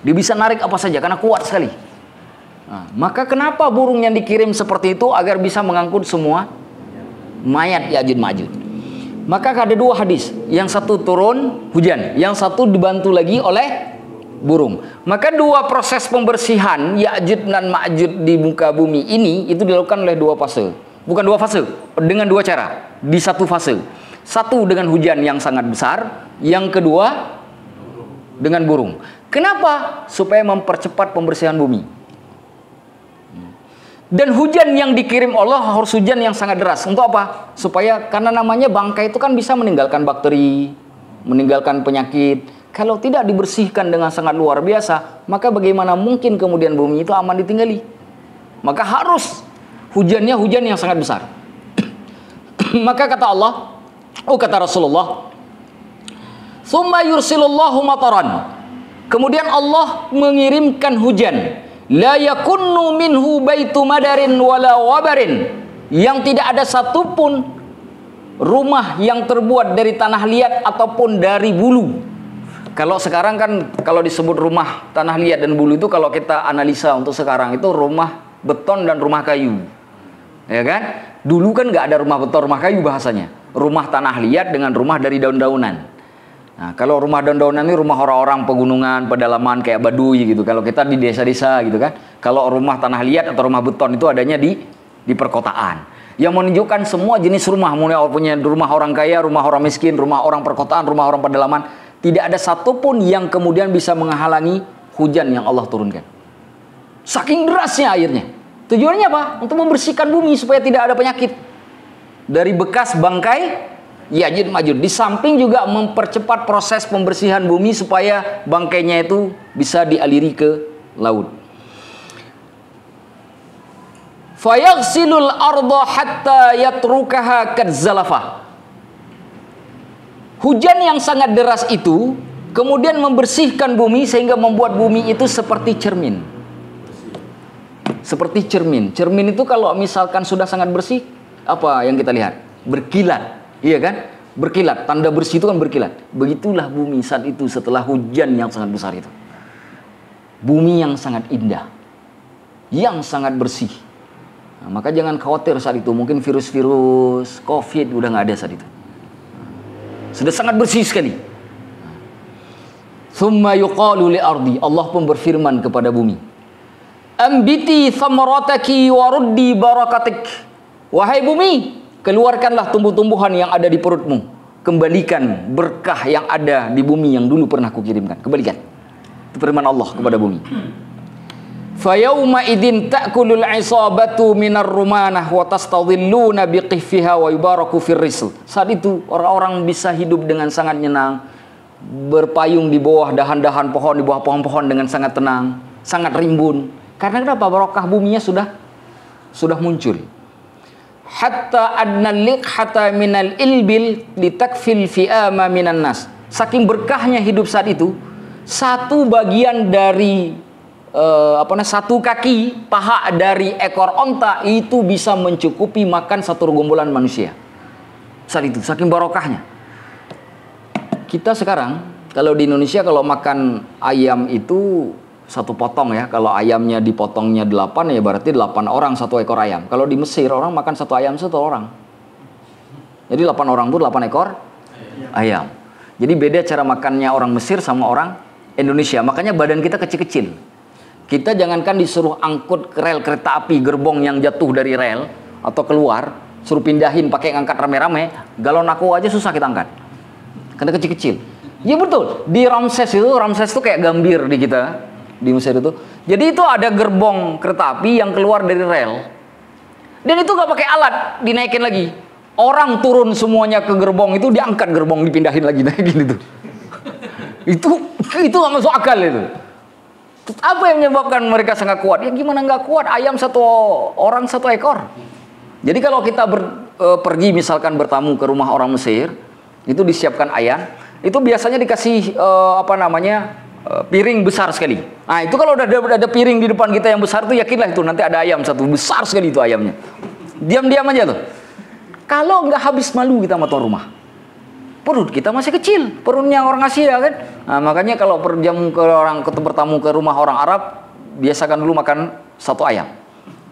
Dia bisa narik apa saja karena kuat sekali. Nah, maka kenapa burung yang dikirim seperti itu? Agar bisa mengangkut semua mayat Ya'juj Ma'juj. Maka ada dua hadis. Yang satu turun hujan, yang satu dibantu lagi oleh burung. Maka dua proses pembersihan Ya'juj dan Ma'juj di muka bumi ini itu dilakukan oleh dua fase. Bukan dua fase, dengan dua cara. Di satu fase. Satu dengan hujan yang sangat besar, yang kedua dengan burung. Kenapa? Supaya mempercepat pembersihan bumi. Dan hujan yang dikirim Allah harus hujan yang sangat deras. Untuk apa? Supaya, karena namanya bangkai itu kan bisa meninggalkan bakteri, meninggalkan penyakit. Kalau tidak dibersihkan dengan sangat luar biasa, maka bagaimana mungkin kemudian bumi itu aman ditinggali? Maka harus hujannya hujan yang sangat besar. Maka kata Allah, kata Rasulullah, "Tsumma yursilullahu mataran." Kemudian Allah mengirimkan hujan, la yakunnu minhu baitu madarin wala wabarin, yang tidak ada satupun rumah yang terbuat dari tanah liat ataupun dari bulu. Kalau sekarang kan kalau disebut rumah tanah liat dan bulu itu, kalau kita analisa untuk sekarang itu rumah beton dan rumah kayu, ya kan? Dulu kan nggak ada rumah beton, rumah kayu bahasanya. Rumah tanah liat dengan rumah dari daun-daunan. Nah, kalau rumah daun-daunan ini rumah orang-orang pegunungan, pedalaman kayak Baduy gitu. Kalau kita di desa-desa gitu kan. Kalau rumah tanah liat atau rumah beton itu adanya di perkotaan. Yang menunjukkan semua jenis rumah, mulai punya rumah orang kaya, rumah orang miskin, rumah orang perkotaan, rumah orang pedalaman, tidak ada satupun yang kemudian bisa menghalangi hujan yang Allah turunkan. Saking derasnya airnya. Tujuannya apa? Untuk membersihkan bumi supaya tidak ada penyakit dari bekas bangkai Ya'juj Ma'juj. Di samping juga mempercepat proses pembersihan bumi supaya bangkainya itu bisa dialiri ke laut. Fayaghsilul arda hatta yatrukaha kadzalafah. Hujan yang sangat deras itu kemudian membersihkan bumi sehingga membuat bumi itu seperti cermin. Seperti cermin. Cermin itu kalau misalkan sudah sangat bersih, apa yang kita lihat? Berkilat. Iya kan? Berkilat. Tanda bersih itu kan berkilat. Begitulah bumi saat itu setelah hujan yang sangat besar itu. Bumi yang sangat indah, yang sangat bersih. Nah, maka jangan khawatir saat itu. Mungkin virus-virus COVID udah nggak ada saat itu. Sudah sangat bersih sekali. Tsumma yuqalu li ardi. Allah pun berfirman kepada bumi, ambiti thamarataki waruddi barakatik. Wahai bumi, keluarkanlah tumbuh-tumbuhan yang ada di perutmu. Kembalikan berkah yang ada di bumi yang dulu pernah kukirimkan. Kembalikan. Itu firman Allah kepada bumi. Fayauma idzin ta'kulul 'isabatu minar rumanah wa tastadhilluna biqihfiha wa yubaraku fir rizq. Saat itu orang-orang bisa hidup dengan sangat nyenang, berpayung di bawah dahan-dahan pohon, di bawah pohon-pohon dengan sangat tenang, sangat rimbun. Karena kenapa? Barokah buminya sudah muncul. hatta adnal liqhata minal ilbil litakfil fi'ama minan nas. Saking berkahnya hidup saat itu, satu bagian dari satu kaki paha dari ekor onta itu bisa mencukupi makan satu gerombolan manusia. Saat itu saking barokahnya. Kita sekarang kalau di Indonesia kalau makan ayam itu satu potong ya. Kalau ayamnya dipotongnya 8 ya berarti 8 orang satu ekor ayam. Kalau di Mesir orang makan satu ayam satu orang. Jadi 8 orang itu 8 ekor ayam. Jadi beda cara makannya orang Mesir sama orang Indonesia. Makanya badan kita kecil-kecil. Kita jangankan disuruh angkut rel kereta api gerbong yang jatuh dari rel atau keluar, suruh pindahin pakai ngangkat rame-rame, galon aku aja susah kita angkat. Karena kecil-kecil. Ya betul. Di Ramses itu kayak Gambir di kita di Mesir itu. Jadi itu ada gerbong kereta api yang keluar dari rel. Dan itu nggak pakai alat, dinaikin lagi. Orang turun semuanya ke gerbong itu, diangkat gerbong, dipindahin lagi, naikin itu. Itu nggak masuk akal itu. Apa yang menyebabkan mereka sangat kuat? Ya gimana nggak kuat? Ayam satu orang satu ekor. Jadi kalau kita pergi misalkan bertamu ke rumah orang Mesir, itu disiapkan ayam, itu biasanya dikasih piring besar sekali. Nah itu kalau udah ada piring di depan kita yang besar tuh yakinlah itu nanti ada ayam satu besar sekali itu ayamnya. Diam-diam aja tuh. Kalau nggak habis malu kita sama tuan rumah. Perut kita masih kecil, perutnya orang Asia kan. Nah, makanya kalau bertamu ke rumah orang Arab, biasakan dulu makan satu ayam.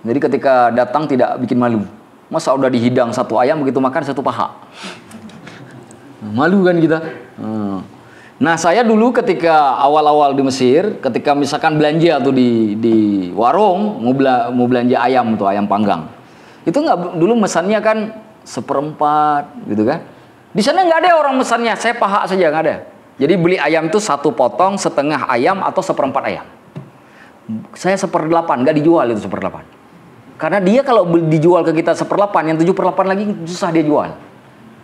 Jadi ketika datang tidak bikin malu. Masa udah dihidang satu ayam begitu makan satu paha. Malu kan kita. Nah saya dulu ketika awal-awal di Mesir, ketika misalkan belanja tuh di warung mau belanja ayam tuh ayam panggang, itu nggak dulu mesannya kan 1/4 gitu kan. Di sana nggak ada orang mesannya, saya paha saja nggak ada. Jadi beli ayam itu 1 potong, setengah ayam atau 1/4 ayam. Saya 1/8, nggak dijual itu 1/8. Karena dia kalau dijual ke kita 1/8, yang 7/8 lagi susah dia jual.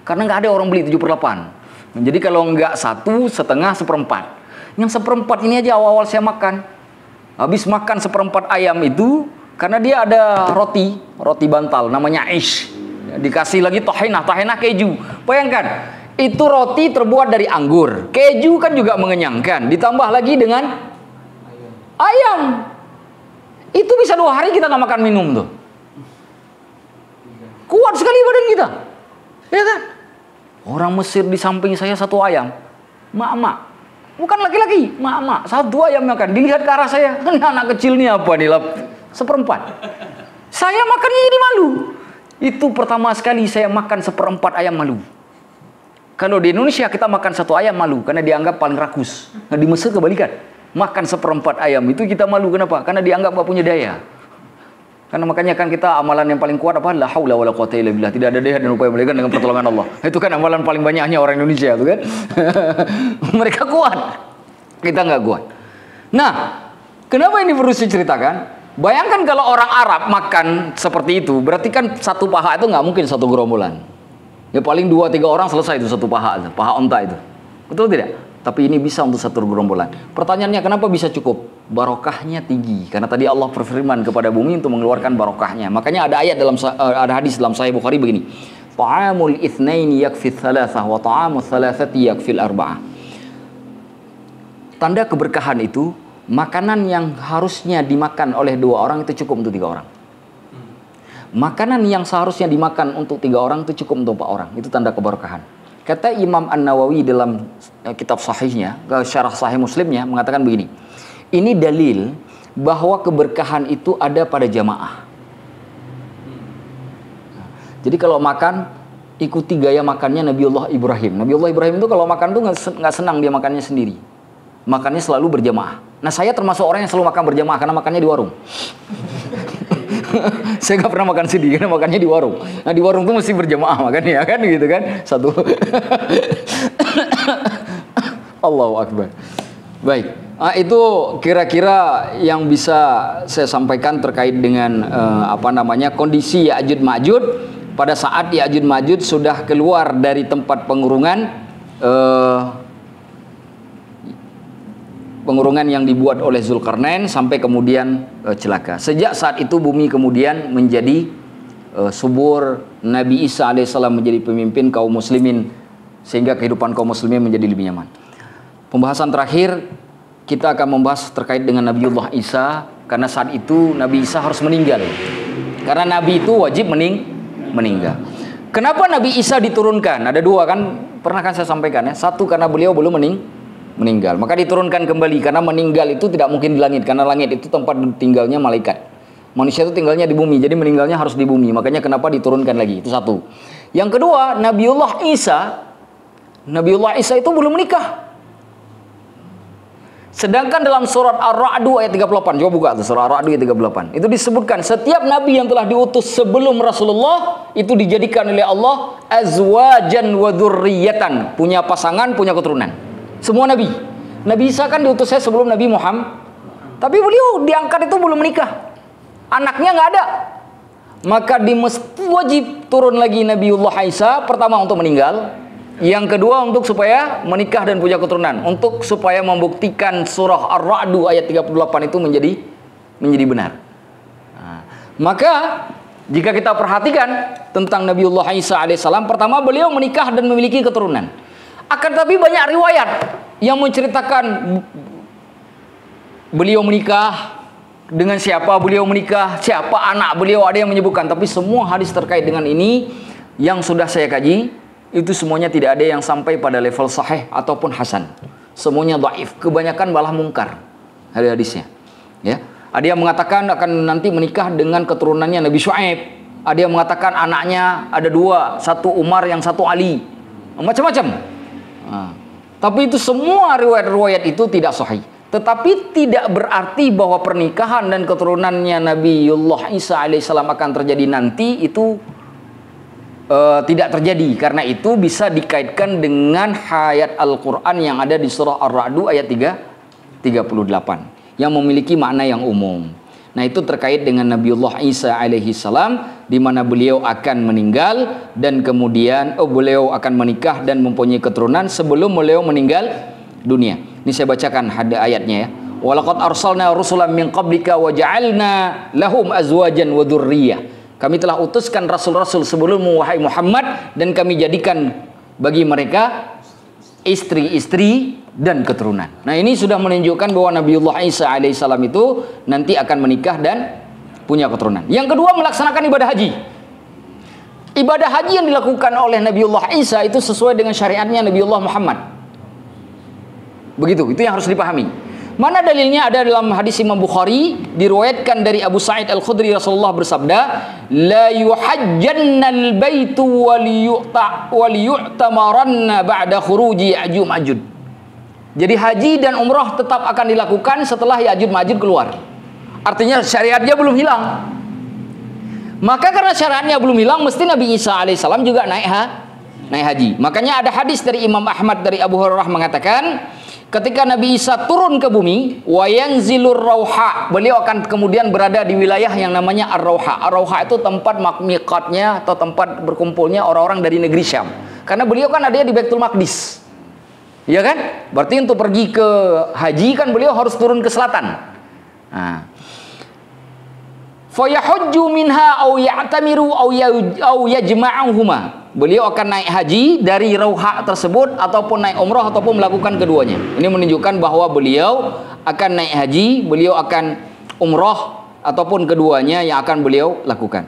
Karena nggak ada orang beli 7/8. Jadi kalau nggak 1, setengah, 1/4. Yang 1/4 ini aja awal-awal saya makan. Habis makan 1/4 ayam itu, karena dia ada roti bantal, namanya ish. Dikasih lagi tahinah keju. Bayangkan, itu roti terbuat dari anggur. Keju kan juga mengenyangkan. Ditambah lagi dengan ayam. Itu bisa 2 hari kita nggak makan minum tuh. Kuat sekali badan kita. Ya kan? Orang Mesir di samping saya 1 ayam. Mak-mak. Bukan laki-laki. Mak-mak. 1 ayam makan. Dilihat ke arah saya. Anak kecil ini apa nih? 1/4. Saya makannya jadi malu. Itu pertama sekali saya makan 1/4 ayam malu. Kalau di Indonesia kita makan 1 ayam malu karena dianggap paling rakus. Nah di Mesir kebalikan. Makan 1/4 ayam itu kita malu kenapa? Karena dianggap gak punya daya. Karena makanya kan kita amalan yang paling kuat apa? La haula wala quwata illa billah. Tidak ada daya dan upaya melainkan dengan pertolongan Allah. Itu kan amalan paling banyaknya orang Indonesia itu kan. Mereka kuat. Kita nggak kuat. Nah, kenapa ini perlu diceritakan? Bayangkan kalau orang Arab makan seperti itu, berarti kan 1 paha itu nggak mungkin 1 gerombolan. Ya paling 2-3 orang selesai itu 1 paha onta itu. Betul tidak? Tapi ini bisa untuk 1 gerombolan. Pertanyaannya kenapa bisa cukup? Barokahnya tinggi. Karena tadi Allah berfirman kepada bumi untuk mengeluarkan barokahnya. Makanya ada ada hadis dalam Sahih Bukhari begini. Ta'amul itsnaini yakfi tsalatsah wa ta'amul tsalatsati yakfil arba'ah. Tanda keberkahan itu, makanan yang harusnya dimakan oleh 2 orang itu cukup untuk 3 orang. Makanan yang seharusnya dimakan untuk 3 orang itu cukup untuk 4 orang. Itu tanda keberkahan. Kata Imam An-Nawawi dalam kitab sahihnya, syarah sahih Muslimnya, mengatakan begini. Ini dalil bahwa keberkahan itu ada pada jamaah. Jadi kalau makan, ikuti gaya makannya Nabiullah Ibrahim. Nabiullah Ibrahim itu kalau makan tuh nggak senang dia makannya sendiri. Makannya selalu berjamaah. Nah saya termasuk orang yang selalu makan berjamaah karena makannya di warung. Saya nggak pernah makan sendiri karena makannya di warung. Nah di warung tuh mesti berjamaah makannya kan gitu kan. Satu. Allahu Akbar. Baik. Itu kira-kira yang bisa saya sampaikan terkait dengan kondisi Ya'juj Ma'juj pada saat Ya'juj Ma'juj sudah keluar dari tempat pengurungan yang dibuat oleh Zulkarnain sampai kemudian celaka. Sejak saat itu bumi kemudian menjadi subur Nabi Isa alaihissalam menjadi pemimpin kaum muslimin, sehingga kehidupan kaum muslimin menjadi lebih nyaman. Pembahasan terakhir kita akan membahas terkait dengan Nabiullah Isa, karena saat itu Nabi Isa harus meninggal. Karena Nabi itu wajib meninggal. Kenapa Nabi Isa diturunkan? Ada dua kan, pernah kan saya sampaikan ya. Satu karena beliau belum meninggal, maka diturunkan kembali. Karena meninggal itu tidak mungkin di langit, karena langit itu tempat tinggalnya malaikat. Manusia itu tinggalnya di bumi, jadi meninggalnya harus di bumi. Makanya kenapa diturunkan lagi, itu satu. Yang kedua, Nabiullah Isa itu belum menikah. Sedangkan dalam surat Ar-Ra'd ayat 38, coba buka tuh surah Ar-Ra'd ayat 38. Itu disebutkan setiap nabi yang telah diutus sebelum Rasulullah itu dijadikan oleh Allah azwajan wa dzurriyyatan, punya pasangan, punya keturunan. Semua nabi. Nabi Isa kan diutusnya sebelum Nabi Muhammad. Tapi beliau diangkat itu belum menikah. Anaknya nggak ada. Maka wajib turun lagi Nabiullah Isa, pertama untuk meninggal. Yang kedua untuk supaya menikah dan punya keturunan, untuk supaya membuktikan surah Ar-Ra'd ayat 38 itu menjadi benar. Nah, maka jika kita perhatikan tentang Nabiullah Isa alaihissalam, pertama beliau menikah dan memiliki keturunan. Akan tapi banyak riwayat yang menceritakan beliau menikah, dengan siapa beliau menikah, siapa anak beliau, ada yang menyebutkan. Tapi semua hadis terkait dengan ini yang sudah saya kaji, itu semuanya tidak ada yang sampai pada level sahih ataupun hasan. Semuanya dhaif, kebanyakan malah mungkar hadisnya. Ya, ada yang mengatakan akan nanti menikah dengan keturunannya Nabi Syuaib. Ada yang mengatakan anaknya ada dua, satu Umar, yang satu Ali. Macam-macam. Nah, tapi itu semua riwayat-riwayat itu tidak sahih. Tetapi tidak berarti bahwa pernikahan dan keturunannya Nabiullah Isa alaihissalam akan terjadi nanti itu tidak terjadi. Karena itu bisa dikaitkan dengan ayat Al-Quran yang ada di surah Ar-Ra'd ayat 38 yang memiliki makna yang umum. Nah, itu terkait dengan Nabiullah Isa alaihi salam, di mana beliau akan meninggal dan kemudian beliau akan menikah dan mempunyai keturunan sebelum beliau meninggal dunia. Ini saya bacakan ayatnya ya. Walaqad arsalna rusulan min qablika wa ja'alna lahum azwajan wa dzurriyyah. Kami telah utuskan rasul-rasul sebelummu wahai Muhammad, dan kami jadikan bagi mereka istri-istri dan keturunan. Nah, ini sudah menunjukkan bahwa Nabiullah Isa alaihissalam itu nanti akan menikah dan punya keturunan. Yang kedua, melaksanakan ibadah haji. Ibadah haji yang dilakukan oleh Nabiullah Isa itu sesuai dengan syariatnya Nabiullah Muhammad. Begitu, itu yang harus dipahami. Mana dalilnya? Ada dalam hadis Imam Bukhari, diriwayatkan dari Abu Sa'id Al-Khudri, Rasulullah bersabda, la yuhajjannal baitu wal yu'tamaranna ba'da khuruji Ya'juj Ma'juj. Jadi haji dan umrah tetap akan dilakukan setelah Ya'juj Ma'juj keluar. Artinya syariatnya belum hilang. Maka karena syariatnya belum hilang, mesti Nabi Isa alaihissalam juga naik haji. Makanya ada hadis dari Imam Ahmad dari Abu Hurairah mengatakan, ketika Nabi Isa turun ke bumi, wa yanzilur rauha, beliau akan kemudian berada di wilayah yang namanya Ar-Rauha. Ar-Rauha itu tempat miqatnya atau tempat berkumpulnya orang-orang dari negeri Syam. Karena beliau kan ada di Baitul Maqdis. Ya kan? Berarti untuk pergi ke haji kan beliau harus turun ke selatan. Nah, fa yahujju minha aw ya'tamiru aw yajma'uhuma. Beliau akan naik haji dari Rauha tersebut, ataupun naik umrah, ataupun melakukan keduanya. Ini menunjukkan bahwa beliau akan naik haji, beliau akan umrah, ataupun keduanya yang akan beliau lakukan.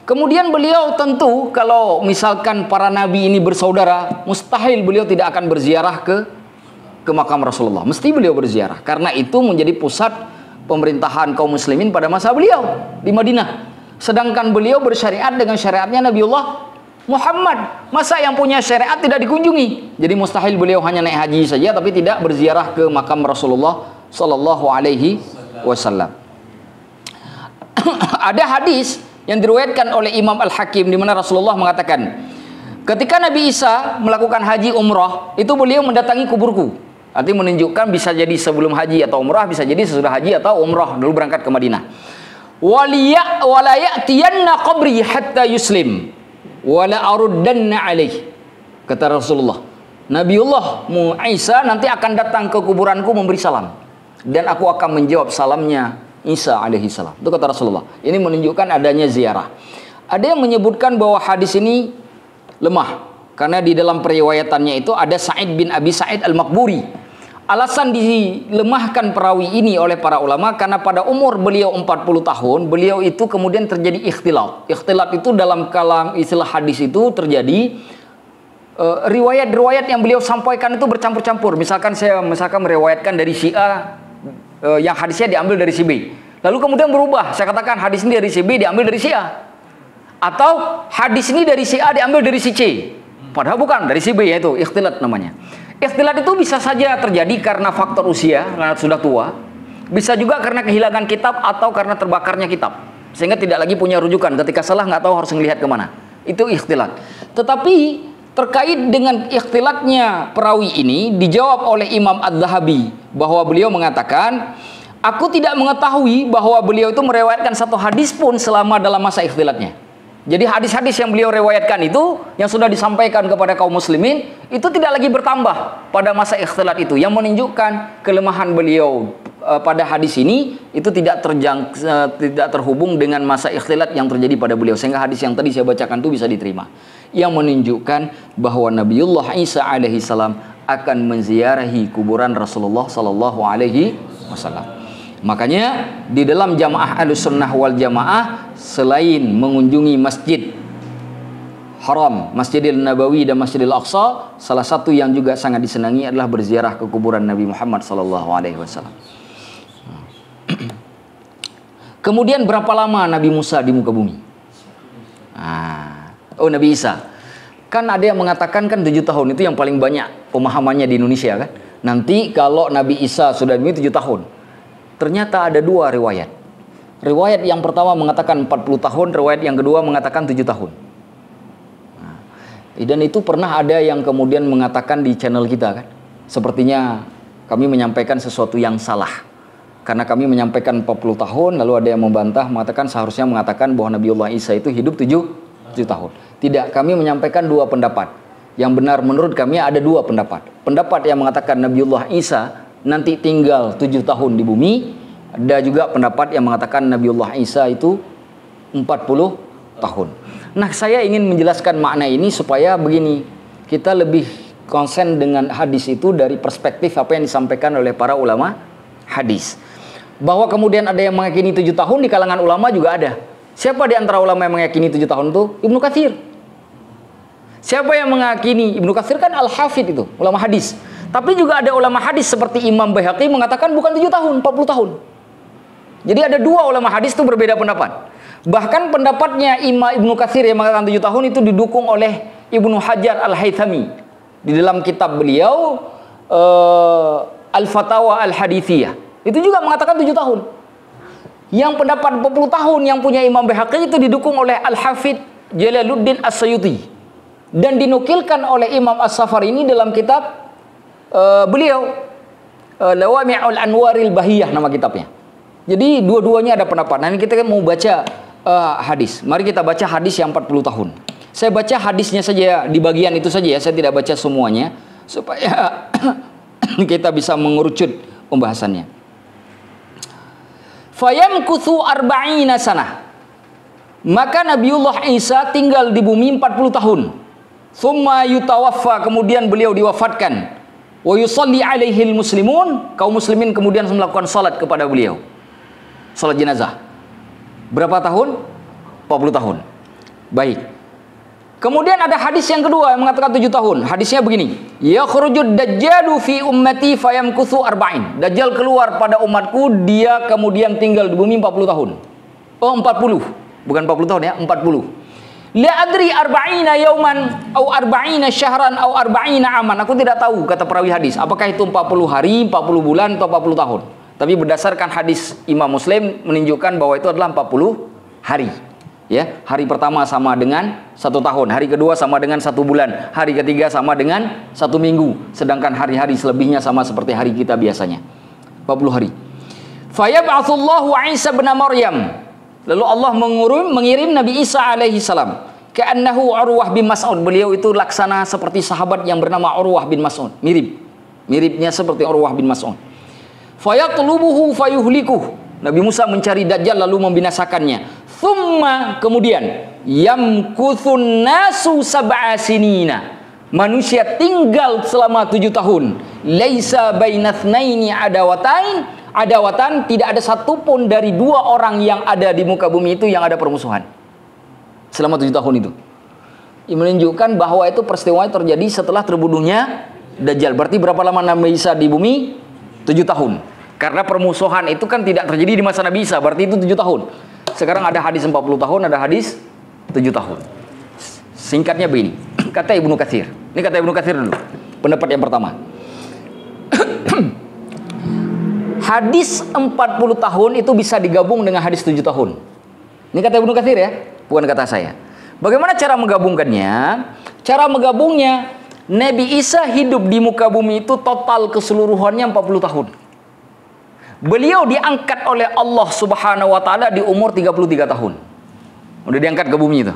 Kemudian beliau tentu, kalau misalkan para nabi ini bersaudara, mustahil beliau tidak akan berziarah ke makam Rasulullah. Mesti beliau berziarah. Karena itu menjadi pusat pemerintahan kaum muslimin pada masa beliau di Madinah. Sedangkan beliau bersyariat dengan syariatnya Nabiullah Muhammad. Masa yang punya syariat tidak dikunjungi? Jadi mustahil beliau hanya naik haji saja tapi tidak berziarah ke makam Rasulullah sallallahu alaihi wasallam. Ada hadis yang diriwayatkan oleh Imam Al-Hakim di mana Rasulullah mengatakan, ketika Nabi Isa melakukan haji umrah, itu beliau mendatangi kuburku. Artinya menunjukkan bisa jadi sebelum haji atau umrah, bisa jadi sesudah haji atau umrah, dulu berangkat ke Madinah. Wala ya'tiyanna qabri hatta yuslim wala aruddanna alaih. Kata Rasulullah, Nabiullah Isa nanti akan datang ke kuburanku memberi salam, dan aku akan menjawab salamnya Isa alaihi salam. Itu kata Rasulullah. Ini menunjukkan adanya ziarah. Ada yang menyebutkan bahwa hadis ini lemah karena di dalam periwayatannya itu ada Sa'id bin Abi Sa'id Al-Maqburi. Alasan dilemahkan perawi ini oleh para ulama karena pada umur beliau 40 tahun, beliau itu kemudian terjadi ikhtilat. Ikhtilat itu dalam kalam istilah hadis itu terjadi riwayat-riwayat yang beliau sampaikan itu bercampur-campur. Misalkan saya meriwayatkan dari si A yang hadisnya diambil dari si B. Lalu kemudian berubah, saya katakan hadis ini dari si B diambil dari si A. Atau hadis ini dari si A diambil dari si C. Padahal bukan, dari si B, yaitu ikhtilat namanya. Ikhtilat itu bisa saja terjadi karena faktor usia, karena sudah tua. Bisa juga karena kehilangan kitab atau karena terbakarnya kitab. Sehingga tidak lagi punya rujukan, ketika salah nggak tahu harus melihat kemana. Itu ikhtilat. Tetapi terkait dengan ikhtilatnya perawi ini dijawab oleh Imam Ad-Dhahabi bahwa beliau mengatakan, aku tidak mengetahui bahwa beliau itu meriwayatkan satu hadis pun selama dalam masa ikhtilatnya. Jadi hadis-hadis yang beliau riwayatkan itu yang sudah disampaikan kepada kaum muslimin itu tidak lagi bertambah pada masa ikhtilat itu, yang menunjukkan kelemahan beliau pada hadis ini itu tidak terhubung dengan masa ikhtilat yang terjadi pada beliau, sehingga hadis yang tadi saya bacakan itu bisa diterima, yang menunjukkan bahwa Nabiullah Isa alaihi salam akan menziarahi kuburan Rasulullah sallallahu alaihi wasallam. Makanya di dalam jamaah Ahlussunnah wal Jamaah, selain mengunjungi Masjid Haram, Masjidil Nabawi dan Masjidil Aqsa, salah satu yang juga sangat disenangi adalah berziarah ke kuburan Nabi Muhammad sallallahu alaihi wasallam. Kemudian berapa lama Nabi Musa di muka bumi? Nabi Isa. Kan ada yang mengatakan kan 7 tahun itu yang paling banyak pemahamannya di Indonesia kan. Nanti kalau Nabi Isa sudah di bumi 7 tahun. Ternyata ada 2 riwayat. Riwayat yang pertama mengatakan 40 tahun, riwayat yang kedua mengatakan 7 tahun. Dan itu pernah ada yang kemudian mengatakan di channel kita kan, sepertinya kami menyampaikan sesuatu yang salah. Karena kami menyampaikan 40 tahun, lalu ada yang membantah mengatakan seharusnya mengatakan bahwa Nabiullah Isa itu hidup 7 tahun. Tidak, kami menyampaikan 2 pendapat. Yang benar menurut kami ada 2 pendapat. Pendapat yang mengatakan Nabiullah Isa nanti tinggal 7 tahun di bumi. Ada juga pendapat yang mengatakan Nabiullah Isa itu 40 tahun. Nah, saya ingin menjelaskan makna ini supaya begini, kita lebih konsen dengan hadis itu dari perspektif apa yang disampaikan oleh para ulama hadis. Bahwa kemudian ada yang meyakini 7 tahun di kalangan ulama juga ada. Siapa di antara ulama yang meyakini 7 tahun itu? Ibnu Katsir. Siapa yang meyakini? Ibnu Katsir kan al-hafidh itu, ulama hadis. Tapi juga ada ulama hadis seperti Imam Baihaqi mengatakan bukan 7 tahun, 40 tahun. Jadi ada 2 ulama hadis itu berbeda pendapat. Bahkan pendapatnya Imam Ibnu Katsir yang mengatakan 7 tahun itu didukung oleh Ibnu Hajar Al-Haythami. Di dalam kitab beliau Al-Fatawa Al-Hadithiyah. Itu juga mengatakan 7 tahun. Yang pendapat 40 tahun yang punya Imam Baihaqi itu didukung oleh Al-Hafidh Jalaluddin As-Suyuti. Dan dinukilkan oleh Imam As-Safari ini dalam kitab beliau Lawami'ul Anwaril Bahiyah nama kitabnya. Jadi dua-duanya ada pendapat. Nah, ini kita mau baca hadis. Mari kita baca hadis yang 40 tahun. Saya baca hadisnya saja di bagian itu saja ya. Saya tidak baca semuanya supaya kita bisa mengerucut pembahasannya. Fayamkuthu arba'ina sanah. Maka Nabiullah Isa tinggal di bumi 40 tahun. Tsumma yutawaffa, kemudian beliau diwafatkan. Wa yusalli alaihil muslimun, kaum muslimin kemudian melakukan salat kepada beliau. Salat jenazah. Berapa tahun? 40 tahun. Baik. Kemudian ada hadis yang kedua yang mengatakan 7 tahun. Hadisnya begini. Yakhrujud dajjalu fi ummati fayamkuthu arba'in. Dajjal keluar pada umatku, dia kemudian tinggal di bumi 40 tahun. 40. Bukan 40 tahun ya, 40. La adri arba'ina yauman au arba'ina syahran au arba'ina aman. Aku tidak tahu, kata perawi hadis, apakah itu 40 hari, 40 bulan atau 40 tahun. Tapi berdasarkan hadis Imam Muslim menunjukkan bahwa itu adalah 40 hari. Ya, hari pertama sama dengan 1 tahun, hari kedua sama dengan 1 bulan, hari ketiga sama dengan 1 minggu, sedangkan hari-hari selebihnya sama seperti hari kita biasanya. 40 hari. Fayab'atsullahu Isa bin Maryam. Lalu Allah mengirim Nabi Isa alaihi salam. Ka'annahu Urwah bin Mas'ud. Beliau itu laksana seperti sahabat yang bernama Urwah bin Mas'ud. Miripnya seperti Urwah bin Mas'ud. Fayatlubuhu fayuhlikuh. Nabi Musa mencari Dajjal lalu membinasakannya. Thumma, kemudian yamkuthun nasu sab'a sinina. Manusia tinggal selama 7 tahun. Laisa bainatsnaini adawatan, tidak ada satupun dari 2 orang yang ada di muka bumi itu yang ada permusuhan. Selama 7 tahun itu. Ini menunjukkan bahwa itu peristiwa terjadi setelah terbunuhnya Dajjal. Berarti berapa lama Nabi Isa di bumi? 7 tahun. Karena permusuhan itu kan tidak terjadi di masa Nabi Isa. Berarti itu 7 tahun. Sekarang ada hadis 40 tahun, ada hadis 7 tahun. Singkatnya begini. Kata Ibnu Katsir. Ini kata Ibnu Katsir dulu. Pendapat yang pertama. Hadis 40 tahun itu bisa digabung dengan hadis 7 tahun. Ini kata Ibnu Katsir ya, bukan kata saya. Bagaimana cara menggabungkannya? Cara menggabungnya, Nabi Isa hidup di muka bumi itu total keseluruhannya 40 tahun. Beliau diangkat oleh Allah Subhanahu wa taala di umur 33 tahun. Udah diangkat ke bumi itu.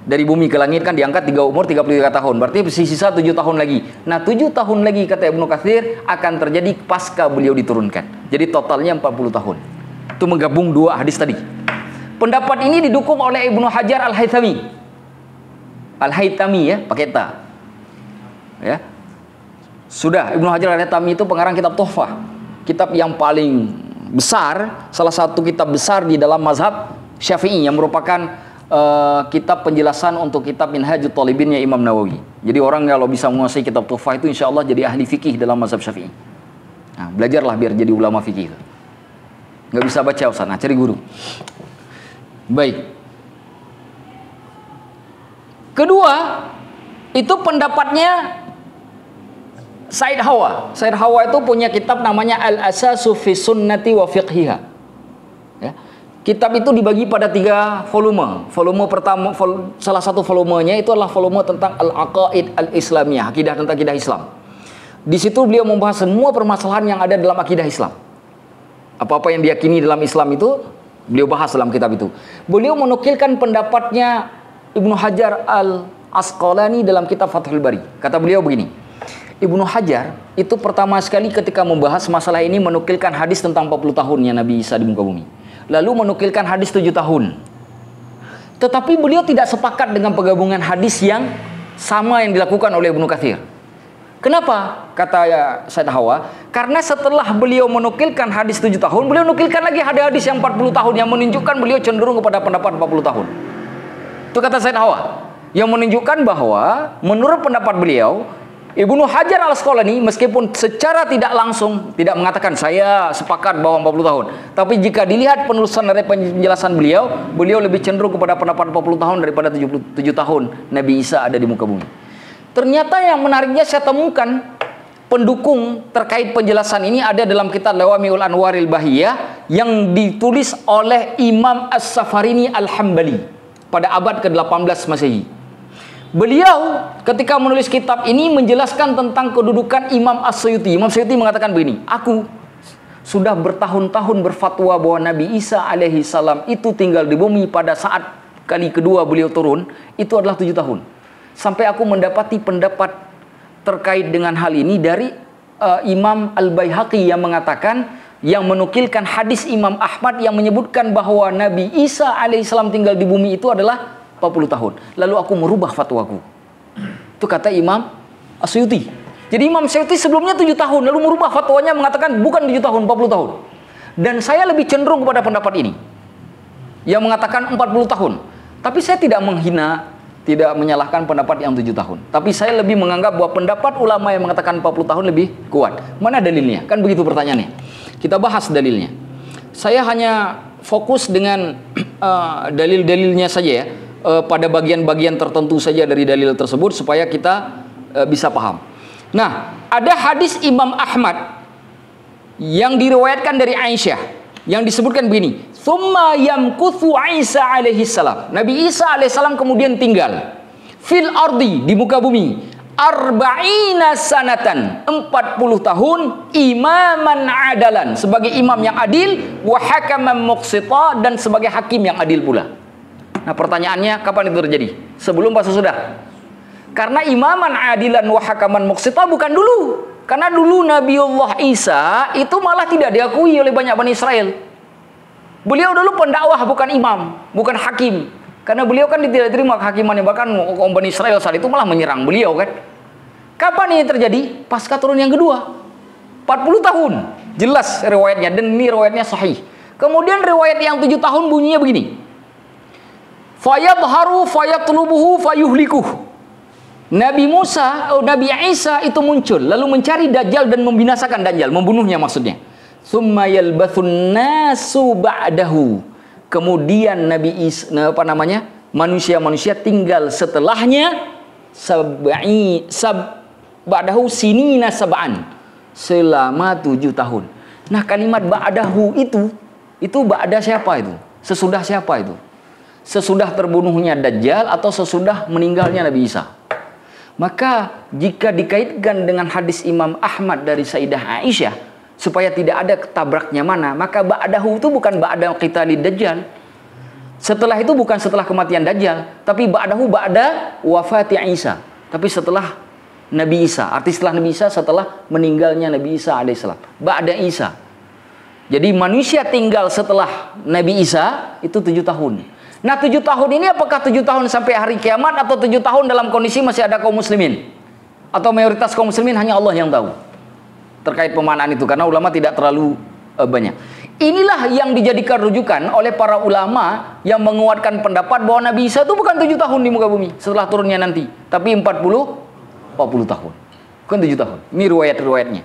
Dari bumi ke langit kan diangkat umur 33 tahun. Berarti sisa 7 tahun lagi. Nah 7 tahun lagi kata Ibnu Katsir akan terjadi pasca beliau diturunkan. Jadi totalnya 40 tahun. Itu menggabung 2 hadis tadi. Pendapat ini didukung oleh Ibnu Hajar Al-Haythami. Al-Haythami ya, pakai ta. Ya. Sudah, Ibnu Hajar Al-Haythami itu pengarang kitab Tuhfah. Kitab yang paling besar, salah satu kitab besar di dalam mazhab Syafi'i yang merupakan kitab penjelasan untuk kitab Minhajut Thalibinnya Imam Nawawi. Jadi orang kalau bisa menguasai kitab Tuhfah itu insya Allah jadi ahli fikih dalam mazhab Syafi'i. Nah, belajarlah biar jadi ulama fikih. Nggak bisa baca Ustaz, nah cari guru. Baik. Kedua, itu pendapatnya Said Hawa. Said Hawa itu punya kitab namanya Al-Asasu fi Sunnati wa Fiqhiha. Ya. Kitab itu dibagi pada 3 volume. Volume pertama, salah satu volumenya itu adalah volume tentang Al-Aqaid Al-Islamiyah, akidah tentang akidah Islam. Di situ beliau membahas semua permasalahan yang ada dalam akidah Islam. Apa-apa yang diyakini dalam Islam itu beliau bahas dalam kitab itu. Beliau menukilkan pendapatnya Ibnu Hajar Al-Asqalani dalam kitab Fathul Bari. Kata beliau begini, Ibnu Hajar itu pertama sekali ketika membahas masalah ini menukilkan hadis tentang 40 tahunnya Nabi Isa di muka bumi. Lalu menukilkan hadis 7 tahun. Tetapi beliau tidak sepakat dengan penggabungan hadis yang sama yang dilakukan oleh Ibnu Katsir. Kenapa? Kata Said Hawa, karena setelah beliau menukilkan hadis 7 tahun, beliau menukilkan lagi hadis yang 40 tahun yang menunjukkan beliau cenderung kepada pendapat 40 tahun. Itu kata Said Hawa, yang menunjukkan bahwa menurut pendapat beliau, Ibnu Hajar Al-Asqalani meskipun secara tidak langsung tidak mengatakan saya sepakat bahwa 40 tahun, tapi jika dilihat penelusuran dari penjelasan beliau lebih cenderung kepada pendapat 40 tahun daripada 77 tahun Nabi Isa ada di muka bumi. Ternyata yang menariknya saya temukan pendukung terkait penjelasan ini ada dalam kitab Lawami'ul Anwaril Bahiyah yang ditulis oleh Imam As-Safarini Al-Hambali pada abad ke-18 Masehi. Beliau ketika menulis kitab ini menjelaskan tentang kedudukan Imam As-Suyuti. Imam As-Suyuti mengatakan begini, aku sudah bertahun-tahun berfatwa bahwa Nabi Isa alaihi salam itu tinggal di bumi pada saat kali kedua beliau turun, itu adalah 7 tahun. Sampai aku mendapati pendapat terkait dengan hal ini dari Imam Al-Baihaqi yang mengatakan, yang menukilkan hadis Imam Ahmad yang menyebutkan bahwa Nabi Isa alaihissalam tinggal di bumi itu adalah 40 tahun. Lalu aku merubah fatwaku. Itu kata Imam As-Suyuti. Jadi Imam As-Suyuti sebelumnya 7 tahun, lalu merubah fatwanya mengatakan bukan 7 tahun, 40 tahun. Dan saya lebih cenderung kepada pendapat ini, yang mengatakan 40 tahun. Tapi saya tidak menghina, tidak menyalahkan pendapat yang 7 tahun. Tapi saya lebih menganggap bahwa pendapat ulama yang mengatakan 40 tahun lebih kuat. Mana dalilnya? Kan begitu pertanyaannya. Kita bahas dalilnya. Saya hanya fokus dengan dalil-dalilnya saja ya. Pada bagian-bagian tertentu saja dari dalil tersebut supaya kita bisa paham. Nah, ada hadis Imam Ahmad yang diriwayatkan dari Aisyah yang disebutkan begini, "Tsumma yamkuthu Isa alaihi salam." Nabi Isa alaihi salam kemudian tinggal fil ardi, di muka bumi, arba'ina sanatan, 40 tahun, imaman adalan, sebagai imam yang adil, wa hakaman muqsita, dan sebagai hakim yang adil pula. Nah pertanyaannya, kapan itu terjadi? Sebelum pas sesudah? Karena imaman adilan wa hakaman muqsita bukan dulu. Karena dulu Nabiullah Isa itu malah tidak diakui oleh banyak Bani Israel. Beliau dulu pendakwah, bukan imam, bukan hakim. Karena beliau kan tidak diterima kehakimannya, bahkan kaum Bani Israel saat itu malah menyerang beliau kan. Kapan ini terjadi? Pasca turun yang kedua. 40 tahun. Jelas riwayatnya, dan ini riwayatnya sahih. Kemudian riwayat yang 7 tahun bunyinya begini. Fayadharu fayatlubuhu fayuhlikuh. Nabi Isa itu muncul lalu mencari Dajjal dan membinasakan Dajjal, membunuhnya maksudnya. Tsumma yalbathun nasu ba'dahu. Kemudian manusia-manusia tinggal setelahnya ba'dahu sinina sab'an, selama 7 tahun. Nah, kalimat ba'dahu itu ba'da siapa itu? Sesudah siapa itu? Sesudah terbunuhnya Dajjal atau sesudah meninggalnya Nabi Isa? Maka jika dikaitkan dengan hadis Imam Ahmad dari Sayyidah Aisyah, supaya tidak ada ketabraknya mana, maka ba'dahu itu bukan ba'da qitalid Dajjal. Setelah itu bukan setelah kematian Dajjal, tapi ba'dahu ba'da wafati Isa. Tapi setelah Nabi Isa, arti setelah Nabi Isa setelah meninggalnya Nabi Isa alaihissalam. Ba'da Isa. Jadi manusia tinggal setelah Nabi Isa itu 7 tahun. Nah, 7 tahun ini apakah 7 tahun sampai hari kiamat atau 7 tahun dalam kondisi masih ada kaum muslimin? Atau mayoritas kaum muslimin hanya Allah yang tahu terkait pemaknaan itu, karena ulama tidak terlalu banyak. Inilah yang dijadikan rujukan oleh para ulama yang menguatkan pendapat bahwa Nabi Isa itu bukan 7 tahun di muka bumi setelah turunnya nanti, tapi 40 tahun. Bukan 7 tahun. Ini riwayat-riwayatnya.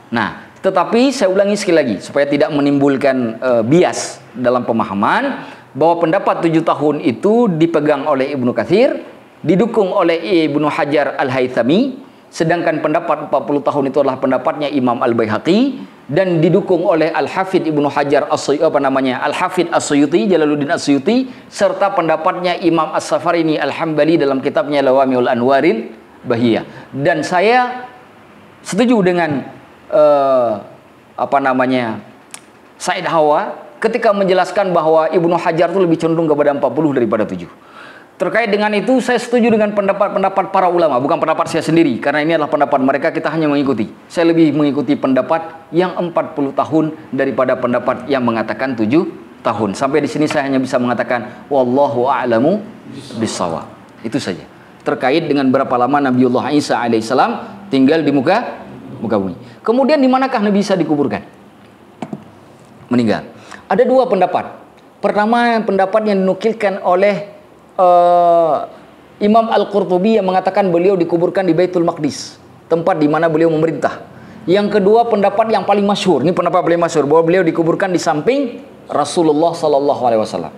Nah, tetapi saya ulangi sekali lagi supaya tidak menimbulkan bias dalam pemahaman, bahwa pendapat 7 tahun itu dipegang oleh Ibnu Katsir, didukung oleh Ibnu Hajar Al-Haythami, sedangkan pendapat 40 tahun itu adalah pendapatnya Imam Al-Baihaqi, dan didukung oleh Al-Hafidh Ibnu Hajar Al-Hafidh As-Suyuti, Jalaluddin As-Suyuti, serta pendapatnya Imam As-Safarini Al-Hambali dalam kitabnya Lawami'ul Anwaril Bahiyah. Dan saya setuju dengan Said Hawa ketika menjelaskan bahwa Ibnu Hajar itu lebih condong kepada 40 daripada 7. Terkait dengan itu, saya setuju dengan pendapat-pendapat para ulama, bukan pendapat saya sendiri, karena ini adalah pendapat mereka, kita hanya mengikuti. Saya lebih mengikuti pendapat yang 40 tahun daripada pendapat yang mengatakan 7 tahun. Sampai di sini saya hanya bisa mengatakan wallahu a'lamu bissawab. Itu saja. Terkait dengan berapa lama Nabiullah Isa alaihissalam tinggal di muka bumi. Kemudian di manakah Nabi Isa dikuburkan? Meninggal. Ada 2 pendapat. Pertama, pendapat yang dinukilkan oleh Imam Al-Qurtubi yang mengatakan beliau dikuburkan di Baitul Maqdis, tempat di mana beliau memerintah. Yang kedua, pendapat yang paling masyhur, ini pendapat paling masyhur, bahwa beliau dikuburkan di samping Rasulullah sallallahu alaihi wasallam.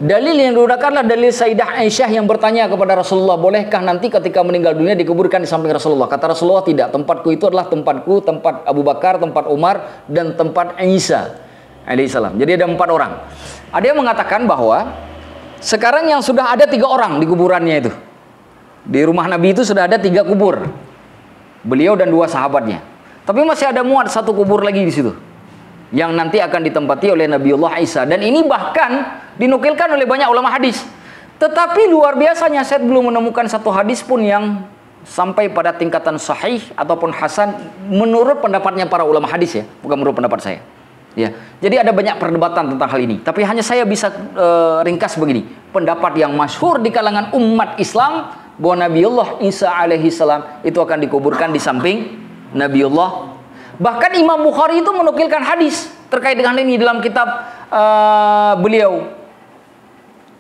Dalil yang digunakan adalah dalil Sayyidah Aisyah yang bertanya kepada Rasulullah, bolehkah nanti ketika meninggal dunia dikuburkan di samping Rasulullah? Kata Rasulullah, tidak, tempatku itu adalah tempatku, tempat Abu Bakar, tempat Umar, dan tempat Isa alaihissalam. Jadi ada 4 orang. Ada yang mengatakan bahwa sekarang yang sudah ada 3 orang di kuburannya itu. Di rumah Nabi itu sudah ada 3 kubur. Beliau dan 2 sahabatnya. Tapi masih ada muat 1 kubur lagi di situ, yang nanti akan ditempati oleh Nabiullah Isa. Dan ini bahkan dinukilkan oleh banyak ulama hadis. Tetapi luar biasanya, saya belum menemukan 1 hadis pun yang sampai pada tingkatan sahih ataupun hasan menurut pendapatnya para ulama hadis, ya, bukan menurut pendapat saya. Ya, jadi ada banyak perdebatan tentang hal ini. Tapi hanya saya bisa ringkas begini. Pendapat yang masyhur di kalangan umat Islam bahwa Nabiullah Isa alaihi salam itu akan dikuburkan di samping Nabiullah. Bahkan Imam Bukhari itu menukilkan hadis terkait dengan ini dalam kitab beliau.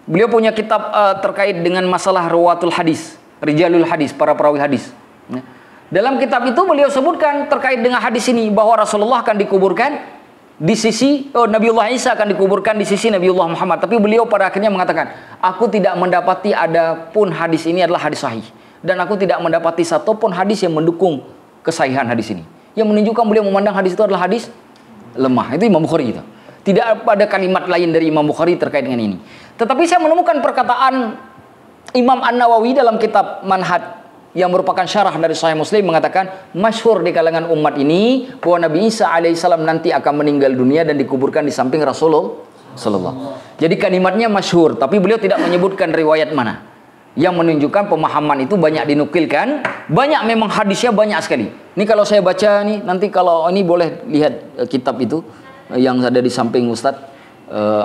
Beliau punya kitab terkait dengan masalah ruwatul hadis, rijalul hadis, para perawi hadis. Dalam kitab itu beliau sebutkan terkait dengan hadis ini bahwa Rasulullah akan dikuburkan di sisi Nabiullah Isa akan dikuburkan di sisi Nabiullah Muhammad. Tapi beliau pada akhirnya mengatakan, aku tidak mendapati ada pun hadis ini adalah hadis sahih, dan aku tidak mendapati satupun hadis yang mendukung kesahihan hadis ini, yang menunjukkan beliau memandang hadis itu adalah hadis lemah. Itu Imam Bukhari itu. Tidak ada kalimat lain dari Imam Bukhari terkait dengan ini. Tetapi saya menemukan perkataan Imam An-Nawawi dalam kitab Manhaj yang merupakan syarah dari Sahih Muslim, mengatakan masyhur di kalangan umat ini bahwa Nabi Isa alaihissalam nanti akan meninggal dunia dan dikuburkan di samping Rasulullah sallallahu. Jadi kalimatnya masyhur, tapi beliau tidak menyebutkan riwayat mana, yang menunjukkan pemahaman itu banyak dinukilkan, banyak memang hadisnya banyak sekali. Ini kalau saya baca nih, nanti kalau ini boleh lihat kitab itu yang ada di samping Ustadz,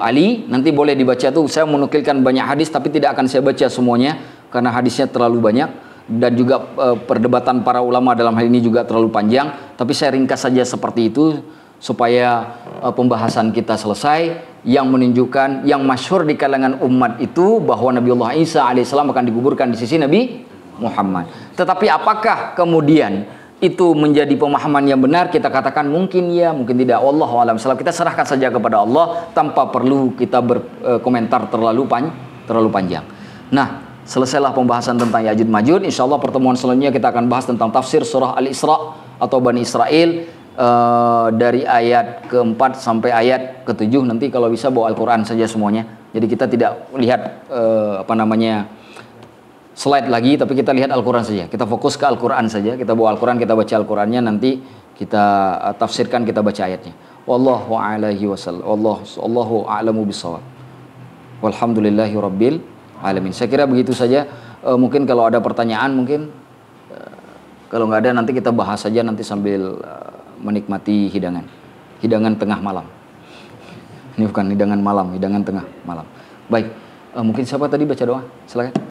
Ali. Nanti boleh dibaca tuh. Saya menukilkan banyak hadis tapi tidak akan saya baca semuanya karena hadisnya terlalu banyak dan juga perdebatan para ulama dalam hal ini juga terlalu panjang. Tapi saya ringkas saja seperti itu supaya pembahasan kita selesai, yang menunjukkan yang masyhur di kalangan umat itu bahwa Nabiullah Isa alaihissalam akan dikuburkan di sisi Nabi Muhammad. Tetapi apakah kemudian itu menjadi pemahaman yang benar? Kita katakan mungkin ya, mungkin tidak. Wallahu a'lam bishawab. Kita serahkan saja kepada Allah tanpa perlu kita berkomentar terlalu panjang. Nah, selesailah pembahasan tentang Ya'juj Ma'juj. Insyaallah pertemuan selanjutnya kita akan bahas tentang tafsir surah Al-Isra atau Bani Israel dari ayat ke-4 sampai ayat ke-7. Nanti kalau bisa bawa Al-Qur'an saja semuanya. Jadi kita tidak lihat slide lagi, tapi kita lihat Al-Quran saja. Kita fokus ke Al-Quran saja. Kita bawa Al-Quran, kita baca Al-Qurannya, nanti kita tafsirkan, kita baca ayatnya. Wallahu a'lamu bishawab. Walhamdulillahi rabbil alamin. Saya kira begitu saja. Mungkin kalau ada pertanyaan, mungkin kalau nggak ada nanti kita bahas saja nanti sambil menikmati hidangan tengah malam. Ini bukan hidangan malam, hidangan tengah malam. Baik, mungkin siapa tadi baca doa? Silakan.